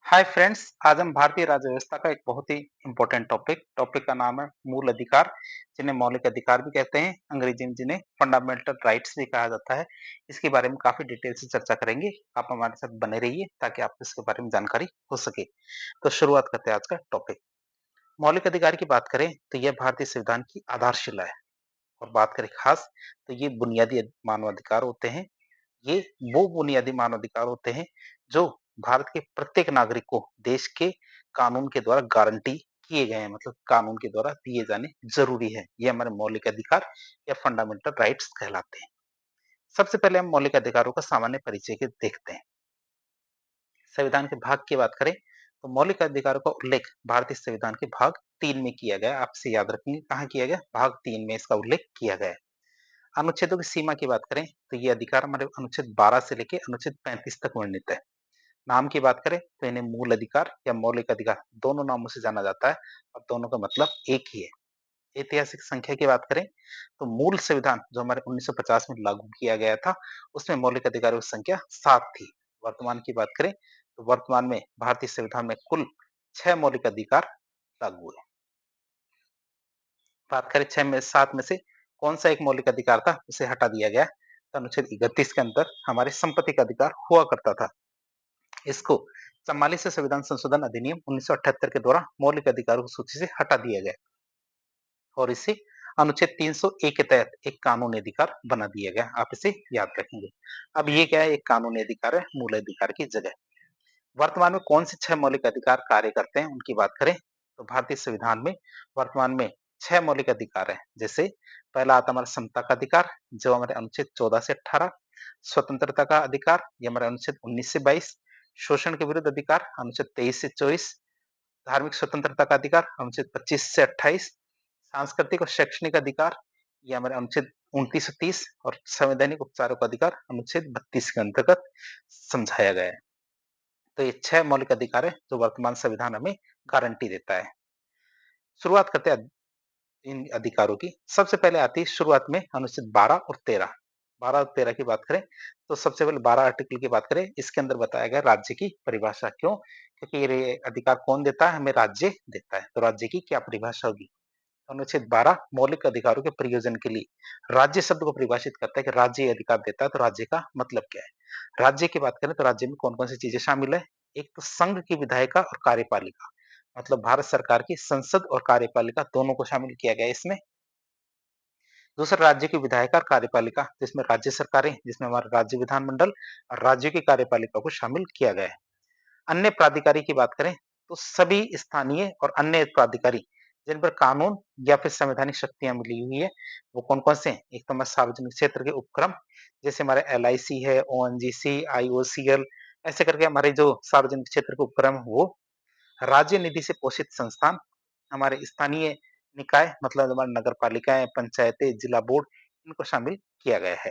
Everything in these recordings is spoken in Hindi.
हाय फ्रेंड्स, आज हम भारतीय राज्य व्यवस्था का एक बहुत ही इम्पोर्टेंट टॉपिक का नाम है मूल अधिकार, जिन्हें मौलिक अधिकार भी कहते हैं, अंग्रेजी में जिन्हें फंडामेंटल राइट्स भी कहा जाता है। इसके बारे में काफी डिटेल से चर्चा करेंगे। आप हमारे साथ बने रहिए ताकि आपको इसके बारे में जानकारी हो सके। तो शुरुआत करते हैं आज का टॉपिक। मौलिक अधिकार की बात करें तो यह भारतीय संविधान की आधारशिला है। और बात करें खास तो ये बुनियादी मानवाधिकार होते हैं। ये वो बुनियादी मानवाधिकार होते हैं जो भारत के प्रत्येक नागरिक को देश के कानून के द्वारा गारंटी किए गए हैं, मतलब कानून के द्वारा दिए जाने जरूरी है। ये हमारे मौलिक अधिकार या फंडामेंटल राइट्स कहलाते हैं। सबसे पहले हम मौलिक अधिकारों का सामान्य परिचय के देखते हैं। संविधान के भाग की बात करें तो मौलिक अधिकारों का उल्लेख भारतीय संविधान के भाग 3 में किया गया है। आपसे याद रखेंगे कहाँ किया गया, भाग 3 में इसका उल्लेख किया गया है। अनुच्छेदों की सीमा की बात करें तो ये अधिकार हमारे अनुच्छेद 12 से लेकर अनुच्छेद 35 तक वर्णित है। नाम की बात करें तो इन्हें मूल अधिकार या मौलिक अधिकार दोनों नामों से जाना जाता है और दोनों का मतलब एक ही है। ऐतिहासिक संख्या की बात करें तो मूल संविधान जो हमारे 1950 में लागू किया गया था, उसमें मौलिक अधिकारों की संख्या 7 थी। वर्तमान की बात करें तो वर्तमान में भारतीय संविधान में कुल 6 मौलिक अधिकार लागू है। बात करें 6 में 7 में से कौन सा एक मौलिक अधिकार था, उसे हटा दिया गया। तो अनुच्छेद 31 के अंदर हमारे संपत्ति का अधिकार हुआ करता था। इसको 44 संविधान संशोधन अधिनियम 1978 के द्वारा मौलिक अधिकारों की सूची से हटा दिया गया और इसे अनुच्छेद 301 के तहत एक कानूनी अधिकार बना दिया गया। आप इसे याद रखेंगे। अब ये क्या है, एक कानूनी अधिकार है मूल अधिकार की जगह। वर्तमान में कौन से 6 मौलिक अधिकार कार्य करते हैं उनकी बात करें तो भारतीय संविधान में वर्तमान में 6 मौलिक अधिकार है। जैसे पहला आता हमारा समता का अधिकार, जो हमारे अनुच्छेद 14 से 18। स्वतंत्रता का अधिकार, ये हमारे अनुच्छेद 19 से 22। शोषण के विरुद्ध अधिकार, अनुच्छेद 23 से 24। धार्मिक स्वतंत्रता का अधिकार, अनुच्छेद 25 से 28। सांस्कृतिक और शैक्षणिक अधिकार, ये हमारे अनुच्छेद 29 से 30। और संवैधानिक उपचारों का अधिकार अनुच्छेद 32 के अंतर्गत समझाया गया है। तो ये 6 मौलिक अधिकार है जो वर्तमान संविधान हमें गारंटी देता है। शुरुआत करते हैं इन अधिकारों की। सबसे पहले आती है शुरुआत में अनुच्छेद 12 और 13। 12 और 13 की बात करें तो सबसे पहले 12 आर्टिकल की बात करें, इसके अंदर बताया गया राज्य की परिभाषा। क्यों? क्योंकि ये अधिकार कौन देता है, हमें राज्य देता है। तो राज्य की क्या परिभाषा होगी? अनुच्छेद 12 मौलिक अधिकारों के प्रयोजन के लिए राज्य शब्द को परिभाषित करता है कि राज्य ये अधिकार देता है, तो राज्य का मतलब क्या है। राज्य की बात करें तो राज्य में कौन कौन सी चीजें शामिल है। एक तो संघ की विधायिका और कार्यपालिका, मतलब भारत सरकार की संसद और कार्यपालिका दोनों को शामिल किया गया है इसमें। दूसरा राज्य की विधायिका और कार्यपालिका, जिसमें राज्य सरकारें, जिसमें हमारा राज्य विधानमंडल और राज्य की कार्यपालिका को शामिल किया गया है। अन्य प्राधिकारी की बात करें तो सभी स्थानीय और अन्य प्राधिकारी जिन पर कानून या फिर संवैधानिक शक्तियां मिली हुई है, वो कौन कौन से हैं। एक तो हमारे सार्वजनिक क्षेत्र के उपक्रम, जैसे हमारे LIC है, ONGC, IOCL, ऐसे करके हमारे जो सार्वजनिक क्षेत्र के उपक्रम वो। राज्य निधि से पोषित संस्थान, हमारे स्थानीय निकाय, मतलब हमारे नगर पालिकाएं, पंचायतें, जिला बोर्ड, इनको शामिल किया गया है।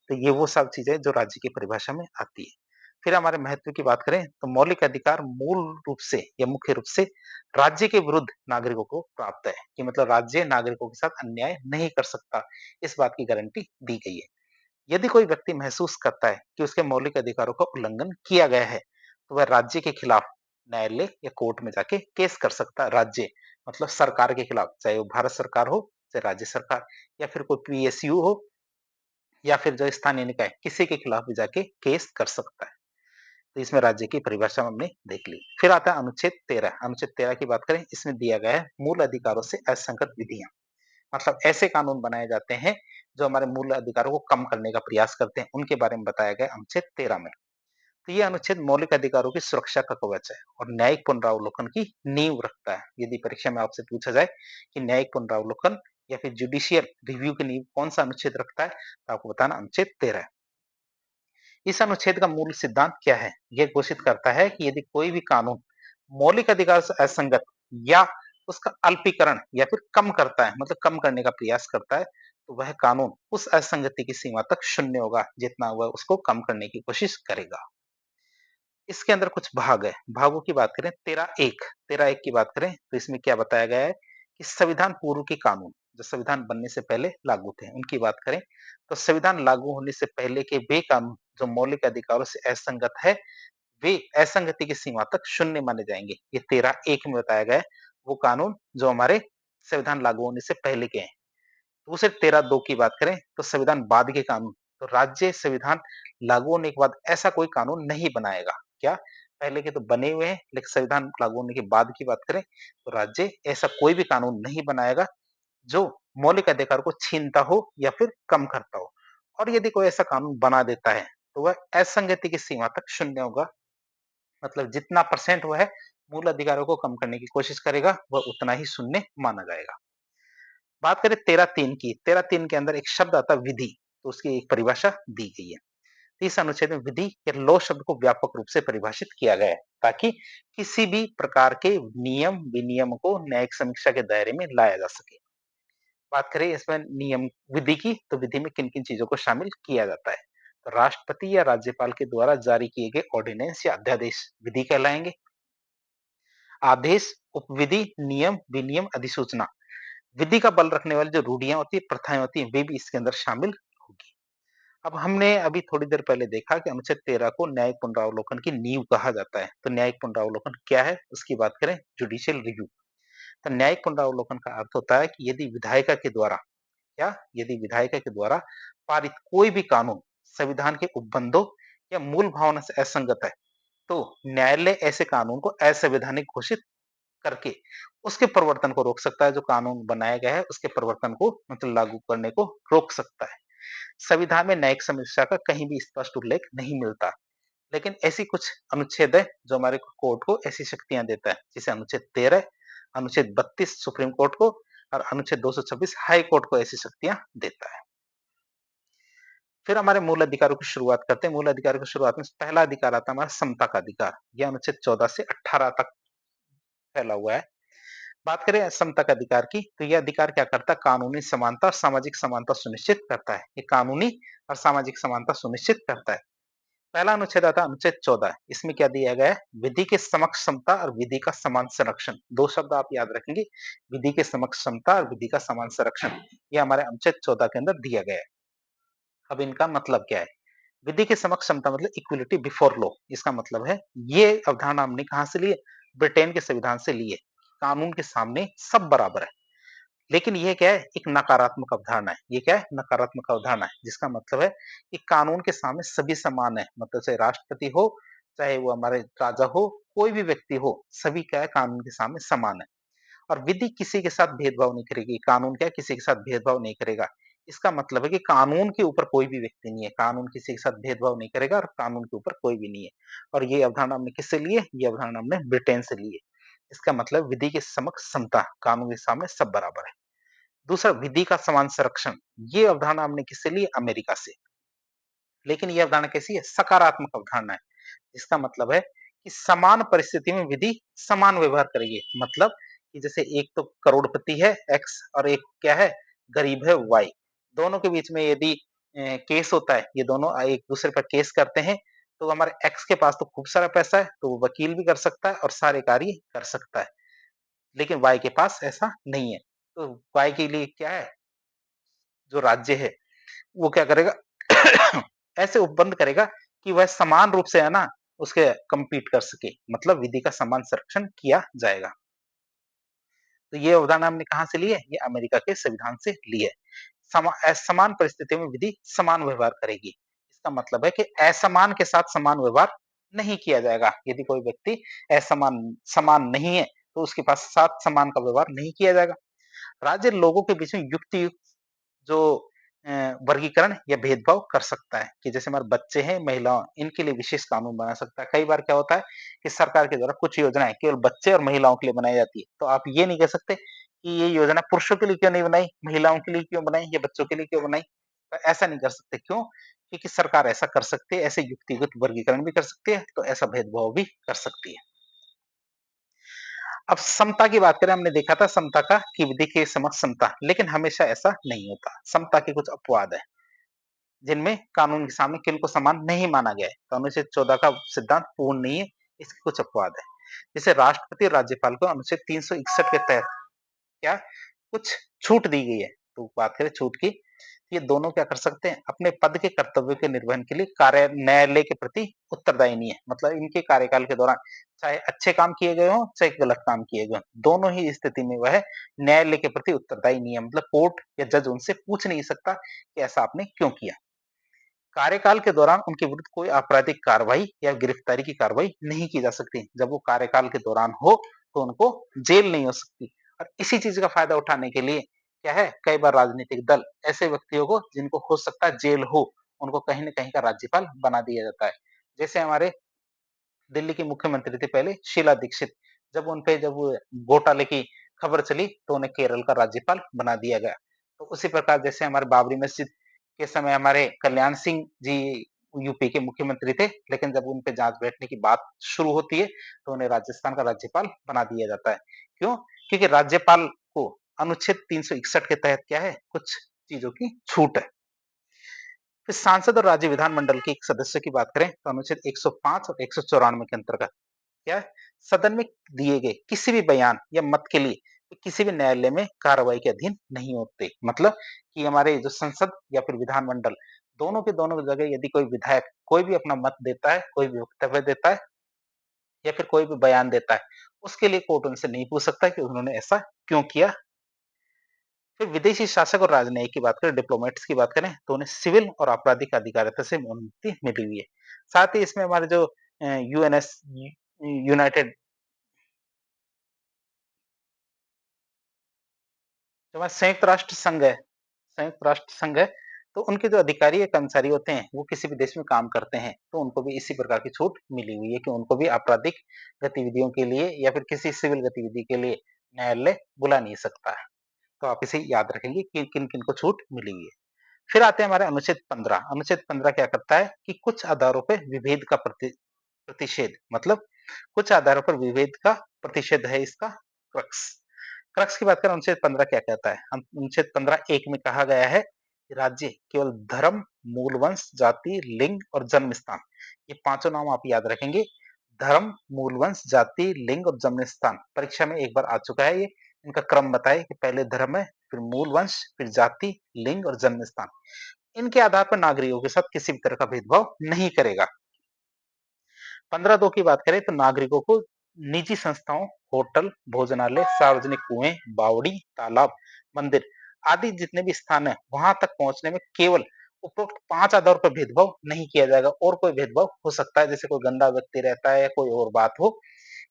तो ये वो सब चीजें जो राज्य की परिभाषा में आती है। फिर हमारे महत्व की बात करें तो मौलिक अधिकार मूल रूप से या मुख्य रूप से राज्य के विरुद्ध नागरिकों को प्राप्त है, कि मतलब राज्य नागरिकों के साथ अन्याय नहीं कर सकता, इस बात की गारंटी दी गई है। यदि कोई व्यक्ति महसूस करता है कि उसके मौलिक अधिकारों का उल्लंघन किया गया है, तो वह राज्य के खिलाफ न्यायालय या कोर्ट में जाके केस कर सकता है। राज्य मतलब सरकार के खिलाफ, चाहे वो भारत सरकार हो, चाहे राज्य सरकार, या फिर कोई PSU हो, या फिर जो स्थानीय निकाय, किसी के खिलाफ भी जाके केस कर सकता है। तो इसमें राज्य की परिभाषा हमने देख ली। फिर आता है अनुच्छेद 13। अनुच्छेद 13 की बात करें, इसमें दिया गया है मूल अधिकारों से असंगत विधियां, मतलब ऐसे कानून बनाए जाते हैं जो हमारे मूल अधिकारों को कम करने का प्रयास करते हैं, उनके बारे में बताया गया अनुच्छेद 13 में। तो ये अनुच्छेद मौलिक अधिकारों की सुरक्षा का कवच है और न्यायिक पुनरावलोकन की नींव रखता है। यदि परीक्षा में आपसे पूछा जाए कि न्यायिक पुनरावलोकन या फिर जुडिशियल रिव्यू की नींव कौन सा अनुच्छेद रखता है, तो आपको बताना अनुच्छेद 13 है। इस अनुच्छेद का मूल सिद्धांत क्या है? यह घोषित करता है कि यदि कोई भी कानून मौलिक अधिकार से असंगत या उसका अल्पीकरण या फिर कम करता है, मतलब कम करने का प्रयास करता है, तो वह कानून उस असंगति की सीमा तक शून्य होगा जितना वह उसको कम करने की कोशिश करेगा। इसके अंदर कुछ भाग है। भागों की बात करें 13(1) की बात करें तो इसमें क्या बताया गया है कि संविधान पूर्व के कानून जो संविधान बनने से पहले लागू थे, उनकी बात करें तो संविधान लागू होने से पहले के वे कानून जो मौलिक अधिकारों से असंगत है, वे असंगति की सीमा तक शून्य माने जाएँगे। ये 13(1) में बताया गया है, वो कानून जो हमारे संविधान लागू होने से पहले के हैं। दूसरे 13(2) की बात करें तो संविधान बाद के कानून, तो राज्य संविधान लागू होने के बाद ऐसा कोई कानून नहीं बनाएगा। क्या? पहले के तो बने हुए हैं, लेकिन संविधान लागू होने के बाद की बात करें तो राज्य ऐसा कोई भी कानून नहीं बनाएगा जो मौलिक अधिकार को छीनता हो या फिर कम करता हो। और यदि कोई ऐसा कानून बना देता है, तो वह असंगति की सीमा तक शून्य होगा। मतलब जितना परसेंट वह मूल अधिकारों को कम करने की कोशिश करेगा, वह उतना ही शून्य माना जाएगा। बात करें 13(3) की, 13(3) के अंदर एक शब्द आता है विधि, तो उसकी एक परिभाषा दी गई है। इस अनुच्छेद में विधि या लॉ शब्द को व्यापक रूप से परिभाषित किया गया है, ताकि किसी भी प्रकार के नियम विनियम को न्यायिक समीक्षा के दायरे में लाया जा सके। बात करें इसमें नियम विधि की, तो विधि में किन-किन चीजों को शामिल किया जाता है? तो राष्ट्रपति या राज्यपाल के द्वारा जारी किए गए ऑर्डिनेंस या अध्यादेश विधि कहलाएंगे। आदेश, उपविधि, नियम, विनियम, अधिसूचना, विधि का बल रखने वाली जो रूढ़ियां होती है, प्रथाएं होती हैं, वे भी इसके अंदर शामिल होगी। अब हमने अभी थोड़ी देर पहले देखा कि अनुच्छेद 13 को न्यायिक पुनरावलोकन की नींव कहा जाता है। तो न्यायिक पुनरावलोकन क्या है? उसकी बात करें, जुडिशियल रिव्यू। तो न्यायिक पुनरावलोकन का अर्थ होता है कि यदि विधायिका के द्वारा पारित कोई भी कानून संविधान के उपबंधों या मूल भावना से असंगत है, तो न्यायालय ऐसे कानून को असंवैधानिक घोषित करके उसके प्रवर्तन को रोक सकता है। जो कानून बनाया गया है उसके प्रवर्तन को मतलब लागू करने को रोक सकता है। संविधान में न्यायिक समीक्षा का कहीं भी स्पष्ट उल्लेख नहीं मिलता, लेकिन ऐसी कुछ अनुच्छेद है जो हमारे कोर्ट को ऐसी शक्तियां देता है, जैसे अनुच्छेद 13, अनुच्छेद 32 सुप्रीम कोर्ट को और अनुच्छेद 226 हाई कोर्ट को ऐसी शक्तियां देता है। फिर हमारे मूल अधिकारों की शुरुआत करते हैं। मूल अधिकारों की शुरुआत में पहला अधिकार आता है हमारा समता का अधिकार। यह अनुच्छेद 14 से 18 तक फैला हुआ है। बात करें समता के अधिकार की, तो यह अधिकार क्या करता है? कानूनी समानता और सामाजिक समानता सुनिश्चित करता है। ये कानूनी और सामाजिक समानता सुनिश्चित करता है। पहला अनुच्छेद आता है अनुच्छेद 14। इसमें क्या दिया गया है? विधि के समक्ष समता और विधि का समान संरक्षण। दो शब्द आप याद रखेंगे, विधि के समक्ष समता और विधि का समान संरक्षण। ये हमारे अनुच्छेद 14 के अंदर दिया गया है। अब इनका मतलब क्या है? विधि के समक्ष समता मतलब इक्वलिटी बिफोर लॉ। इसका मतलब है, ये अवधारणा हमने कहां से ली है? ब्रिटेन के संविधान से ली है। कानून के सामने सब बराबर है। लेकिन ये क्या है? एक नकारात्मक अवधारणा है। ये क्या है? नकारात्मक अवधारणा है, जिसका मतलब है कि कानून के सामने सभी समान है। मतलब चाहे राष्ट्रपति हो, चाहे वो हमारे राजा हो, कोई भी व्यक्ति हो, सभी क्या है? कानून के सामने समान है। और विधि किसी के साथ भेदभाव नहीं करेगी। कानून क्या है? किसी के साथ भेदभाव नहीं करेगा। इसका मतलब है कि कानून के ऊपर कोई भी व्यक्ति नहीं है। कानून किसी के साथ भेदभाव नहीं करेगा और कानून के ऊपर कोई भी नहीं है। और ये अवधारणा हमने किससे ली है? ये अवधारणा हमने ब्रिटेन से ली है। इसका मतलब विधि के समक्ष समता, कानून के सामने सब बराबर है। दूसरा, विधि का समान संरक्षण, ये अवधारणा हमने किससे ली? अमेरिका से। लेकिन ये अवधारणा कैसी है? सकारात्मक अवधारणा है। इसका मतलब है कि समान परिस्थिति में विधि समान व्यवहार करेगी। मतलब कि जैसे एक तो करोड़पति है एक्स और एक क्या है? गरीब है वाई। दोनों के बीच में यदि केस होता है, ये दोनों एक दूसरे पर केस करते हैं, तो हमारे एक्स के पास तो खूब सारा पैसा है, तो वो वकील भी कर सकता है और सारे कार्य कर सकता है। लेकिन वाई के पास ऐसा नहीं है। तो वाई के लिए क्या है? जो राज्य है वो क्या करेगा? ऐसे उपबंध करेगा कि वह समान रूप से है ना उसके कम्पीट कर सके। मतलब विधि का समान संरक्षण किया जाएगा। तो ये अवधारणा हमने कहां से ली है? ये अमेरिका के संविधान से ली है। समान परिस्थितियों में विधि समान व्यवहार करेगी। इसका मतलब है कि असमान के साथ समान व्यवहार नहीं किया जाएगा। यदि कोई व्यक्ति असमान समान नहीं है, तो उसके पास साथ समान का व्यवहार नहीं किया जाएगा। राज्य लोगों के बीच में युक्ति जो अ, वर्गीकरण या भेदभाव कर सकता है, कि जैसे हमारे बच्चे हैं, महिला, इनके लिए विशेष कानून बना सकता है। कई बार क्या होता है कि सरकार के द्वारा कुछ योजनाएं केवल बच्चे और महिलाओं के लिए बनाई जाती है, तो आप ये नहीं कह सकते कि ये योजना पुरुषों के लिए क्यों नहीं बनाई, महिलाओं के लिए क्यों बनाई या बच्चों के लिए क्यों बनाई। तो ऐसा नहीं कर सकते। क्यों? क्योंकि सरकार ऐसा कर सकती है, ऐसे युक्तिगत वर्गीकरण भी कर सकती है, तो ऐसा भेदभाव भी कर सकती है। अब समता की बात करें, हमने देखा था समता का कि विधि के समक्ष समता, लेकिन हमेशा ऐसा नहीं होता। समता के कुछ अपवाद है, जिनमें कानून के सामने किनको समान नहीं माना गया है। तो अनुच्छेद 14 का सिद्धांत पूर्ण नहीं है, इसके कुछ अपवाद है। जैसे राष्ट्रपति और राज्यपाल को अनुच्छेद 361 के तहत क्या कुछ छूट दी गई है। तो बात करें छूट की, ये दोनों क्या कर सकते हैं, अपने पद के कर्तव्य के निर्वहन के लिए कार्य न्यायालय के प्रति उत्तरदायी नहीं है। मतलब इनके कार्यकाल के दौरान चाहे अच्छे काम किए गए हों, चाहे गलत काम किए गए हों, दोनों ही स्थिति में वह न्यायालय के प्रति उत्तरदायी नहीं है। मतलब कोर्ट या जज उनसे पूछ नहीं सकता कि ऐसा आपने क्यों किया। कार्यकाल के दौरान उनके विरुद्ध कोई आपराधिक कार्रवाई या गिरफ्तारी की कार्रवाई नहीं की जा सकती। जब वो कार्यकाल के दौरान हो, तो उनको जेल नहीं हो सकती। और इसी चीज़ का फ़ायदा उठाने के लिए क्या है, कई बार राजनीतिक दल ऐसे व्यक्तियों को जिनको हो सकता है जेल हो, उनको कहीं न कहीं का राज्यपाल बना दिया जाता है। जैसे हमारे दिल्ली की मुख्यमंत्री थी पहले शीला दीक्षित। जब घोटाले की खबर चली, तो उन्हें केरल का राज्यपाल बना दिया गया। तो उसी प्रकार जैसे हमारे बाबरी मस्जिद के समय हमारे कल्याण सिंह जी यूपी के मुख्यमंत्री थे, लेकिन जब उन पे जाँच बैठने की बात शुरू होती है, तो उन्हें राजस्थान का राज्यपाल बना दिया जाता है। क्यों? क्योंकि राज्यपाल को अनुच्छेद 361 के तहत क्या है, कुछ चीज़ों की छूट है। फिर सांसद और राज्य विधानमंडल के एक सदस्य की बात करें, तो अनुच्छेद 105 और 194 के अंतर्गत क्या है, सदन में दिए गए किसी भी बयान या मत के लिए किसी भी न्यायालय में कार्रवाई के अधीन नहीं होते। मतलब कि हमारे जो संसद या फिर विधानमंडल दोनों के दोनों जगह यदि कोई विधायक कोई भी अपना मत देता है, कोई भी वक्तव्य देता है या फिर कोई भी बयान देता है, उसके लिए कोर्ट उनसे नहीं पूछ सकता कि उन्होंने ऐसा क्यों किया। फिर विदेशी शासक और राजनयिक की बात करें, डिप्लोमेट्स की बात करें, तो उन्हें सिविल और आपराधिक अधिकारिता से मुक्ति मिली हुई है। साथ ही इसमें हमारे जो यूएनएस यूनाइटेड जो हमारा संयुक्त राष्ट्र संघ है, तो उनके जो अधिकारी या कर्मचारी होते हैं, वो किसी भी देश में काम करते हैं, तो उनको भी इसी प्रकार की छूट मिली हुई है कि उनको भी आपराधिक गतिविधियों के लिए या फिर किसी सिविल गतिविधि के लिए न्यायालय बुला नहीं सकता है। तो आप इसे याद रखेंगे कि किन-किन को छूट मिली हुई है। फिर आते हैं हमारे अनुच्छेद 15। अनुच्छेद 15 क्या करता है कि कुछ आधारों पे विभेद का प्रतिषेध, मतलब कुछ आधारों पर विभेद का प्रतिषेध है इसका क्रक्स। क्रक्स की बात करें, अनुच्छेद 15 क्या कहता है? अनुच्छेद 15 एक में कहा गया है कि राज्य केवल धर्म, मूल वंश, जाति, लिंग और जन्म स्थान, ये पांचों नाम आप याद रखेंगे। धर्म, मूल वंश, जाति, लिंग और जन्म स्थान परीक्षा में एक बार आ चुका है ये। इनका क्रम बताए कि पहले धर्म है, फिर मूल वंश, फिर जाति, लिंग और जन्म स्थान। इनके आधार पर नागरिकों के साथ किसी भी तरह का भेदभाव नहीं करेगा। 15(2) की बात करें तो नागरिकों को निजी संस्थाओं, होटल, भोजनालय, सार्वजनिक कुएं, बावड़ी, तालाब, मंदिर आदि जितने भी स्थान है, वहां तक पहुंचने में केवल उपरोक्त 5 आधारों पर भेदभाव नहीं किया जाएगा। और कोई भेदभाव हो सकता है, जैसे कोई गंदा व्यक्ति रहता है या कोई और बात हो,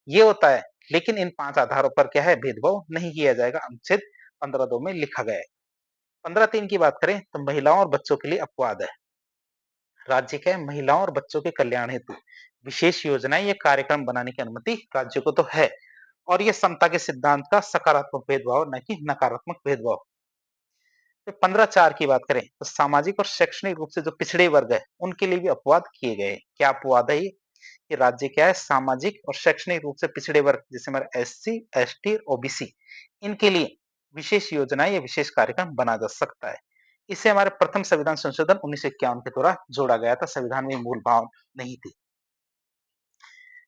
ये होता है। लेकिन इन 5 आधारों पर क्या है, भेदभाव नहीं किया जाएगा, अनुच्छेद 15(2) में लिखा गया है। 15(3) की बात करें तो महिलाओं और बच्चों के लिए अपवाद है। राज्य के महिलाओं और बच्चों के कल्याण हेतु विशेष योजनाएं या कार्यक्रम बनाने की अनुमति राज्य को तो है। और ये समता के सिद्धांत का सकारात्मक भेदभाव, न कि नकारात्मक भेदभाव। तो 15(4) की बात करें तो सामाजिक और शैक्षणिक रूप से जो पिछड़े वर्ग है, उनके लिए भी अपवाद किए गए। क्या अपवाद है ये? कि राज्य क्या है, सामाजिक और शैक्षणिक रूप से पिछड़े वर्ग जैसे हमारे एससी, एसटी, ओबीसी, इनके लिए विशेष योजनाएं या विशेष कार्यक्रम बना जा सकता है। इसे हमारे प्रथम संविधान संशोधन 1951 के द्वारा जोड़ा गया था। संविधान में मूल भाव नहीं थी।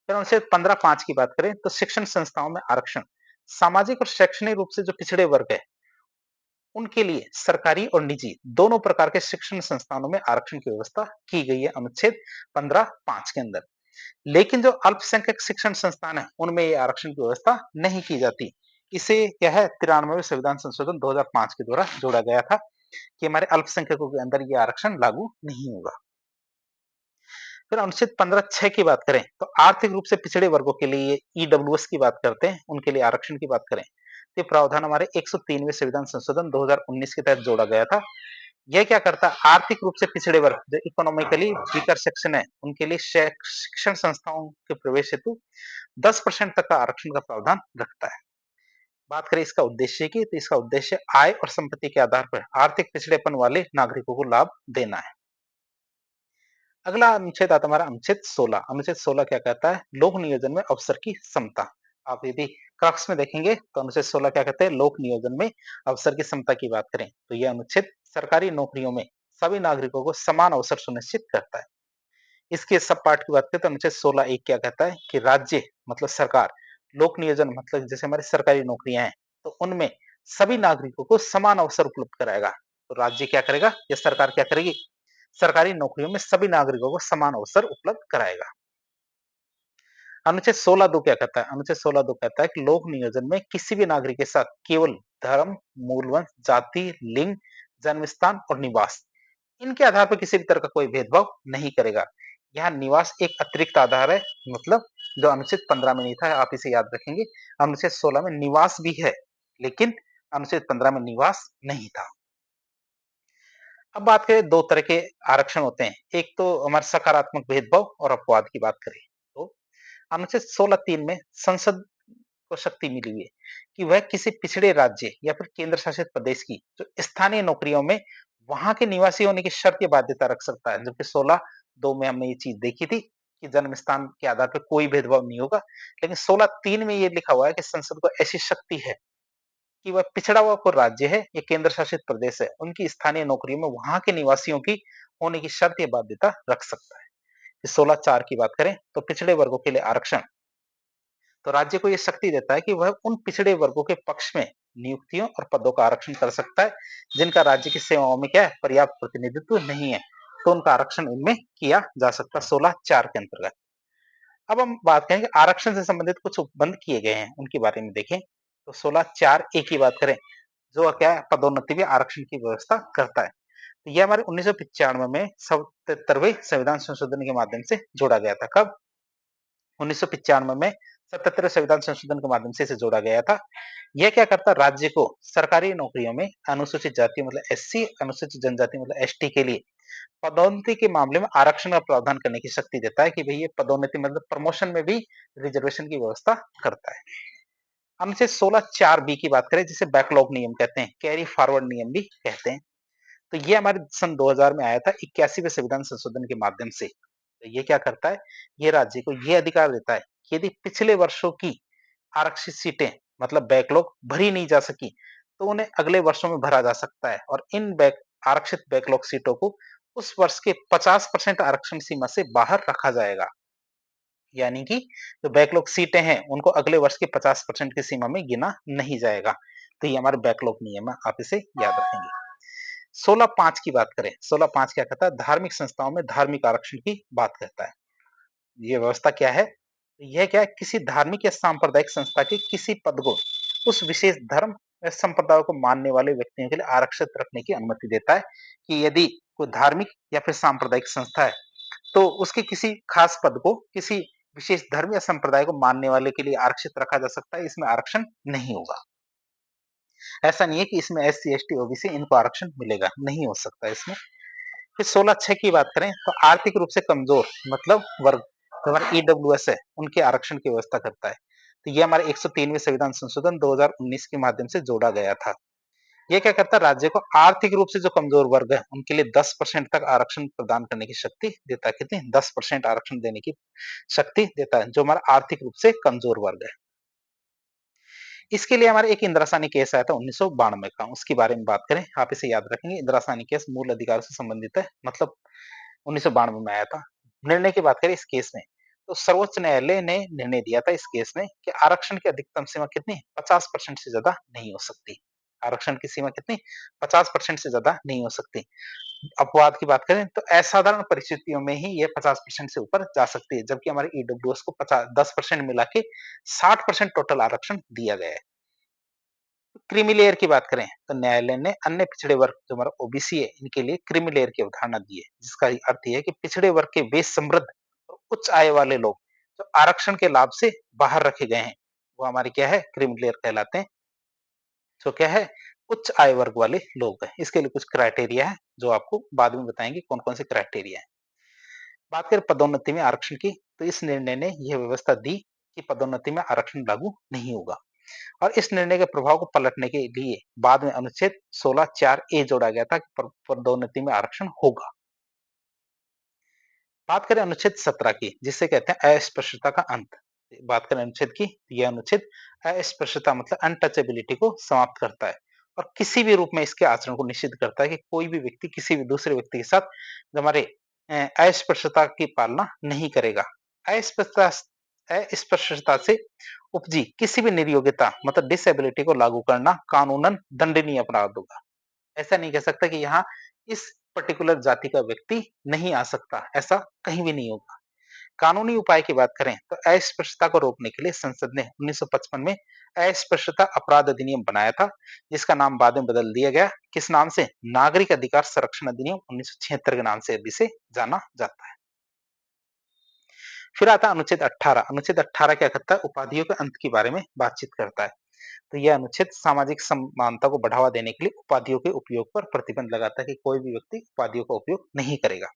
फिर अनुच्छेद 15(5) की बात करें तो शिक्षण संस्थाओं में आरक्षण, सामाजिक और शैक्षणिक रूप से जो पिछड़े वर्ग है, उनके लिए सरकारी और निजी दोनों प्रकार के शिक्षण संस्थानों में आरक्षण की व्यवस्था की गई है अनुच्छेद 15(5) के अंदर। लेकिन जो अल्पसंख्यक शिक्षण संस्थान है, उनमें ये आरक्षण की व्यवस्था नहीं की जाती। इसे क्या है, 93वें संविधान संशोधन 2005 के द्वारा जोड़ा गया था कि हमारे अल्पसंख्यकों के अंदर ये आरक्षण लागू नहीं होगा। फिर अनुच्छेद 15(6) की बात करें तो आर्थिक रूप से पिछड़े वर्गों के लिए ईडब्ल्यूएस की बात करते हैं, उनके लिए आरक्षण की बात करें तो ये प्रावधान हमारे 103वें संविधान संशोधन 2019 के तहत जोड़ा गया था। यह क्या करता है, आर्थिक रूप से पिछड़े वर्ग जो इकोनॉमिकली वीकर सेक्शन है, उनके लिए शिक्षण संस्थाओं के प्रवेश हेतु 10% तक का आरक्षण का प्रावधान रखता है। बात करें इसका उद्देश्य की, तो इसका उद्देश्य आय और संपत्ति के आधार पर आर्थिक पिछड़ेपन वाले नागरिकों को लाभ देना है। अगला अनुच्छेद आता है हमारा अनुच्छेद 16। अनुच्छेद 16 क्या कहता है, लोक नियोजन में अवसर की समता। आप यदि क्रक्स में देखेंगे तो अनुच्छेद 16 क्या कहते हैं, लोक नियोजन में अवसर की समता की बात करें तो यह अनुच्छेद सरकारी नौकरियों में सभी नागरिकों को समान अवसर सुनिश्चित करता है। इसके सब पार्ट की बात करें तो अनुच्छेद 16 एक क्या कहता है कि राज्य मतलब सरकार, लोक नियोजन मतलब जैसे हमारी सरकारी नौकरियां हैं, तो उनमें सभी नागरिकों को समान अवसर उपलब्ध कराएगा। तो राज्य क्या करेगा या सरकार क्या करेगी? सरकारी नौकरियों में सभी नागरिकों को समान अवसर उपलब्ध कराएगा। अनुच्छेद 16(2) क्या कहता है? अनुच्छेद 16(2) कहता है कि लोक नियोजन में किसी भी नागरिक के साथ केवल धर्म, मूलवंश, जाति, लिंग, जन्म स्थान और निवास इनके आधार पर किसी भी तरह का कोई भेदभाव नहीं करेगा। यहाँ निवास एक अतिरिक्त आधार है, मतलब जो अनुच्छेद 15 में नहीं था, आप इसे याद रखेंगे। अनुच्छेद 16 में निवास भी है, लेकिन अनुच्छेद 15 में निवास नहीं था। अब बात करें 2 तरह के आरक्षण होते हैं। एक तो हमारा सकारात्मक भेदभाव और अपवाद की बात करें तो अनुच्छेद 16(3) में संसद को शक्ति मिली हुई है कि वह किसी पिछड़े राज्य या फिर केंद्र शासित प्रदेश की जो स्थानीय नौकरियों में वहां के निवासी होने की शर्त या बाध्यता रख सकता है, जबकि 16(2) में हमने ये चीज देखी थी कि जन्म स्थान के आधार पर कोई भेदभाव नहीं होगा। लेकिन 16(3) में ये लिखा हुआ है कि संसद को ऐसी शक्ति है कि वह पिछड़ा हुआ कोई राज्य है या केंद्र शासित प्रदेश है, उनकी स्थानीय नौकरियों में वहां के निवासियों की होने की शर्त या बाध्यता रख सकता है। 16(4) की बात करें तो पिछड़े वर्गों के लिए आरक्षण, तो राज्य को यह शक्ति देता है कि वह उन पिछड़े वर्गों के पक्ष में नियुक्तियों और पदों का आरक्षण कर सकता है जिनका राज्य की सेवाओं में क्या है पर्याप्त प्रतिनिधित्व नहीं है, तो उनका आरक्षण इनमें किया जा सकता है 16(4) के अंतर्गत। अब हम बात करेंगे आरक्षण से संबंधित कुछ उपबंध किए गए हैं उनके बारे में देखें। तो 16(4)(a) की बात करें जो क्या है पदोन्नति में आरक्षण की व्यवस्था करता है। तो यह हमारे 1995 में 77वें संविधान संशोधन के माध्यम से जोड़ा गया था। कब? 1995 में 77वें संविधान संशोधन के माध्यम से इसे जोड़ा गया था। यह क्या करता है राज्य को सरकारी नौकरियों में अनुसूचित जाति मतलब एससी, अनुसूचित जनजाति मतलब एसटी के लिए पदोन्नति के मामले में आरक्षण का प्रावधान करने की शक्ति देता है कि भई ये पदोन्नति मतलब प्रमोशन में भी रिजर्वेशन की व्यवस्था करता है। अनुच्छेद 16(4)(b) की बात करें जिसे बैकलॉग नियम कहते हैं, कैरी फॉरवर्ड नियम भी कहते हैं। तो ये हमारे सन 2000 में आया था 81वें संविधान संशोधन के माध्यम से। तो ये क्या करता है? ये राज्य को ये अधिकार देता है कि यदि पिछले वर्षों की आरक्षित सीटें मतलब बैकलॉग भरी नहीं जा सकी, तो उन्हें अगले वर्षों में भरा जा सकता है और इन आरक्षित बैकलॉग सीटों को उस वर्ष के 50% आरक्षण सीमा से बाहर रखा जाएगा। यानी कि जो बैकलॉग सीटें हैं, उनको अगले वर्ष के 50% की सीमा में गिना नहीं जाएगा। तो ये हमारे बैकलॉग नियम है, आप इसे याद रखेंगे। 16(5) की बात करें, 16(5) क्या कहता है? धार्मिक संस्थाओं में धार्मिक आरक्षण की बात करता है। ये व्यवस्था क्या है? यह क्या है? किसी धार्मिक या सांप्रदायिक संस्था के किसी पद को उस विशेष धर्म या संप्रदाय को मानने वाले व्यक्तियों के लिए आरक्षित रखने की अनुमति देता है कि यदि कोई धार्मिक या फिर सांप्रदायिक संस्था है, तो उसके किसी खास पद को किसी विशेष धर्म या संप्रदाय को मानने वाले के लिए आरक्षित रखा जा सकता है, इसमें आरक्षण नहीं होगा। ऐसा नहीं है कि इसमें एससी, एसटी, ओबीसी इनको आरक्षण मिलेगा, नहीं हो सकता इसमें। फिर 16(6) की बात करें तो आर्थिक रूप से कमजोर मतलब वर्ग जो हमारे ईडब्ल्यूएस है, उनके आरक्षण की व्यवस्था करता है। तो ये हमारे 103वें संविधान संशोधन 2019 के माध्यम से जोड़ा गया था। ये क्या करता है? राज्य को आर्थिक रूप से जो कमजोर वर्ग है, उनके लिए 10% तक आरक्षण प्रदान करने की शक्ति देता है। कितनी? 10% आरक्षण देने की शक्ति देता है, जो हमारा आर्थिक रूप से कमजोर वर्ग है। इसके लिए हमारे एक इंदिरासानी केस आया था 1992 का, उसके बारे में बात करें, आप इसे याद रखेंगे। इंदिरासानी केस मूल अधिकार से संबंधित है, मतलब 1992 में आया था। निर्णय की बात करें इस केस में, तो सर्वोच्च न्यायालय ने निर्णय दिया था इस केस में कि आरक्षण की अधिकतम सीमा कितनी? 50% से ज्यादा नहीं हो सकती। आरक्षण की सीमा कितनी? 50% से ज्यादा नहीं हो सकती। अपवाद की बात करें तो असाधारण परिस्थितियों में ही ये 50% से ऊपर जा सकती है, जबकि हमारे ईडब्ल्यूएस को 10% मिला के 60% टोटल आरक्षण दिया गया है। क्रीमी लेयर की बात करें तो न्यायालय ने अन्य पिछड़े वर्ग जो हमारा ओबीसी है, इनके लिए क्रीमी लेयर की अवधारणा दी है, जिसका अर्थ यह है कि पिछड़े वर्ग के वे समृद्ध और उच्च आय वाले लोग जो आरक्षण के लाभ से बाहर रखे गए हैं, वो हमारे क्या है? क्रीमी लेयर कहलाते हैं। जो क्या है? उच्च आय वर्ग वाले लोग हैं। इसके लिए कुछ क्राइटेरिया है जो आपको बाद में बताएंगे कौन कौन से क्राइटेरिया है। बात करें पदोन्नति में आरक्षण की, तो इस निर्णय ने यह व्यवस्था दी कि पदोन्नति में आरक्षण लागू नहीं होगा और इस निर्णय के प्रभाव को पलटने के लिए बाद में अनुच्छेद 16(4)(a) जोड़ा गया था कि पदोन्नति में आरक्षण होगा। बात करें अनुच्छेद 17 की, जिसे कहते हैं अस्पृश्यता का अंत। बात करें अनुच्छेद की, यह अनुच्छेद अस्पृश्यता मतलब अनटचेबिलिटी को समाप्त करता है और किसी भी रूप में इसके आचरण को निषिद्ध करता है कि कोई भी व्यक्ति किसी भी दूसरे व्यक्ति के साथ हमारे अस्पृश्यता की पालना नहीं करेगा। अस्पृश्यता अस्पृश्यता से उपजी किसी भी निर्योग्यता मतलब डिसेबिलिटी को लागू करना कानूनन दंडनीय अपराध होगा। ऐसा नहीं कह सकता कि यहाँ इस पर्टिकुलर जाति का व्यक्ति नहीं आ सकता, ऐसा कहीं भी नहीं होगा। कानूनी उपाय की बात करें तो अस्पृश्यता को रोकने के लिए संसद ने 1955 में अस्पृश्यता अपराध अधिनियम बनाया था, जिसका नाम बाद में बदल दिया गया। किस नाम से? नागरिक अधिकार संरक्षण अधिनियम 1976 के नाम से अभी से जाना जाता है। फिर आता है अनुच्छेद 18। अनुच्छेद 18 क्या करता है? उपाधियों के अंत के बारे में बातचीत करता है। तो यह अनुच्छेद सामाजिक समानता को बढ़ावा देने के लिए उपाधियों के उपयोग पर प्रतिबंध लगाता है कि कोई भी व्यक्ति उपाधियों का उपयोग नहीं करेगा।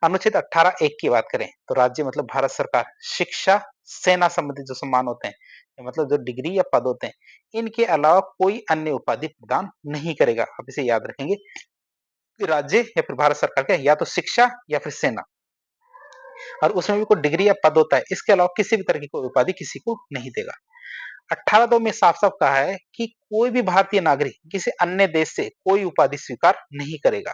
अनुच्छेद 18 एक की बात करें तो राज्य मतलब भारत सरकार शिक्षा, सेना संबंधी जो सम्मान होते हैं, मतलब जो डिग्री या पद होते हैं, इनके अलावा कोई अन्य उपाधि प्रदान नहीं करेगा। आप इसे याद रखेंगे कि राज्य या फिर भारत सरकार का या तो शिक्षा या फिर सेना, और उसमें भी कोई डिग्री या पद होता है, इसके अलावा किसी भी तरह की कोई उपाधि किसी को नहीं देगा। 18(2) में साफ-साफ कहा है कि कोई भी भारतीय नागरिक किसी अन्य देश से कोई उपाधि स्वीकार नहीं करेगा।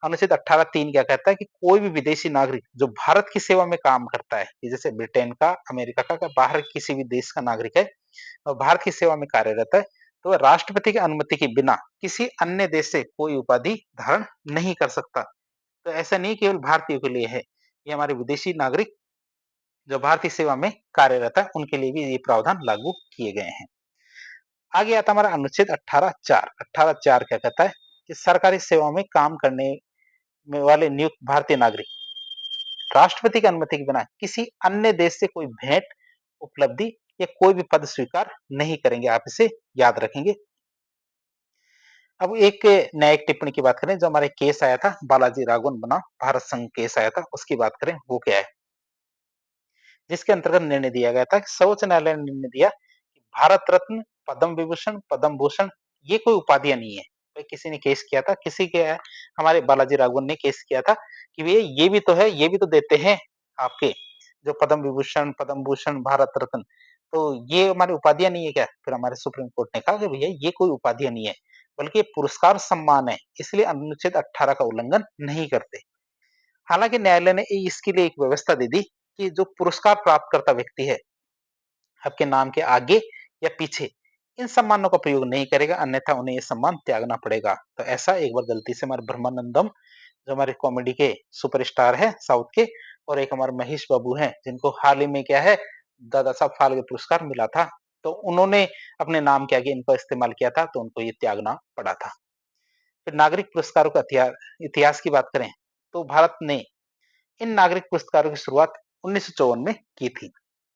अनुच्छेद 18(3) क्या कहता है कि कोई भी विदेशी नागरिक जो भारत की सेवा में काम करता है, जैसे ब्रिटेन का, अमेरिका का, बाहर किसी भी देश का नागरिक है और भारत की सेवा में कार्यरत है, तो वह राष्ट्रपति की अनुमति के बिना किसी अन्य देश से कोई उपाधि धारण नहीं कर सकता। तो ऐसा नहीं केवल भारतीयों के लिए है, ये हमारे विदेशी नागरिक जो भारतीय सेवा में कार्यरत है, उनके लिए भी ये प्रावधान लागू किए गए हैं। आगे आता हमारा अनुच्छेद 18(4). 18(4) क्या कहता है कि सरकारी सेवाओं में काम करने में वाले नियुक्त भारतीय नागरिक राष्ट्रपति की अनुमति के बिना किसी अन्य देश से कोई भेंट, उपलब्धि या कोई भी पद स्वीकार नहीं करेंगे। आप इसे याद रखेंगे। अब एक न्यायिक टिप्पणी की बात करें, जो हमारे केस आया था बालाजी राघवन बनाम भारत संघ केस आया था, उसकी बात करें, वो क्या है? जिसके अंतर्गत निर्णय दिया गया था कि सर्वोच्च न्यायालय ने निर्णय दिया कि भारत रत्न, पद्म विभूषण, पद्म भूषण ये कोई उपाधियां नहीं है। तो किसी ने केस किया था, किसी के हमारे बालाजी राघवन ने केस किया था कि भैया ये भी तो है, ये भी तो देते हैं आपके जो पद्म विभूषण, पद्म भूषण, भारत रत्न, तो ये हमारी उपाधियां नहीं है क्या? फिर हमारे सुप्रीम कोर्ट ने कहा कि भैया ये कोई उपाधियां नहीं है, बल्कि ये पुरस्कार सम्मान है, इसलिए अनुच्छेद 18 का उल्लंघन नहीं करते। हालांकि न्यायालय ने इसके लिए एक व्यवस्था दे दी कि जो पुरस्कार प्राप्त करता व्यक्ति है, आपके नाम के आगे या पीछे इन सम्मानों का प्रयोग नहीं करेगा, अन्यथा उन्हें ये सम्मान त्यागना पड़ेगा। तो ऐसा एक बार गलती से हमारे ब्रह्मानंदम, जो हमारे कॉमेडी के सुपरस्टार है साउथ के, और एक हमारे महेश बाबू हैं, जिनको हाल ही में क्या है दादा साहब फाल्के पुरस्कार मिला था, तो उन्होंने अपने नाम के आगे इनका इस्तेमाल किया था, तो उनको ये त्यागना पड़ा था। फिर नागरिक पुरस्कारों का इतिहास की बात करें तो भारत ने इन नागरिक पुरस्कारों की शुरुआत 1954 में की थी।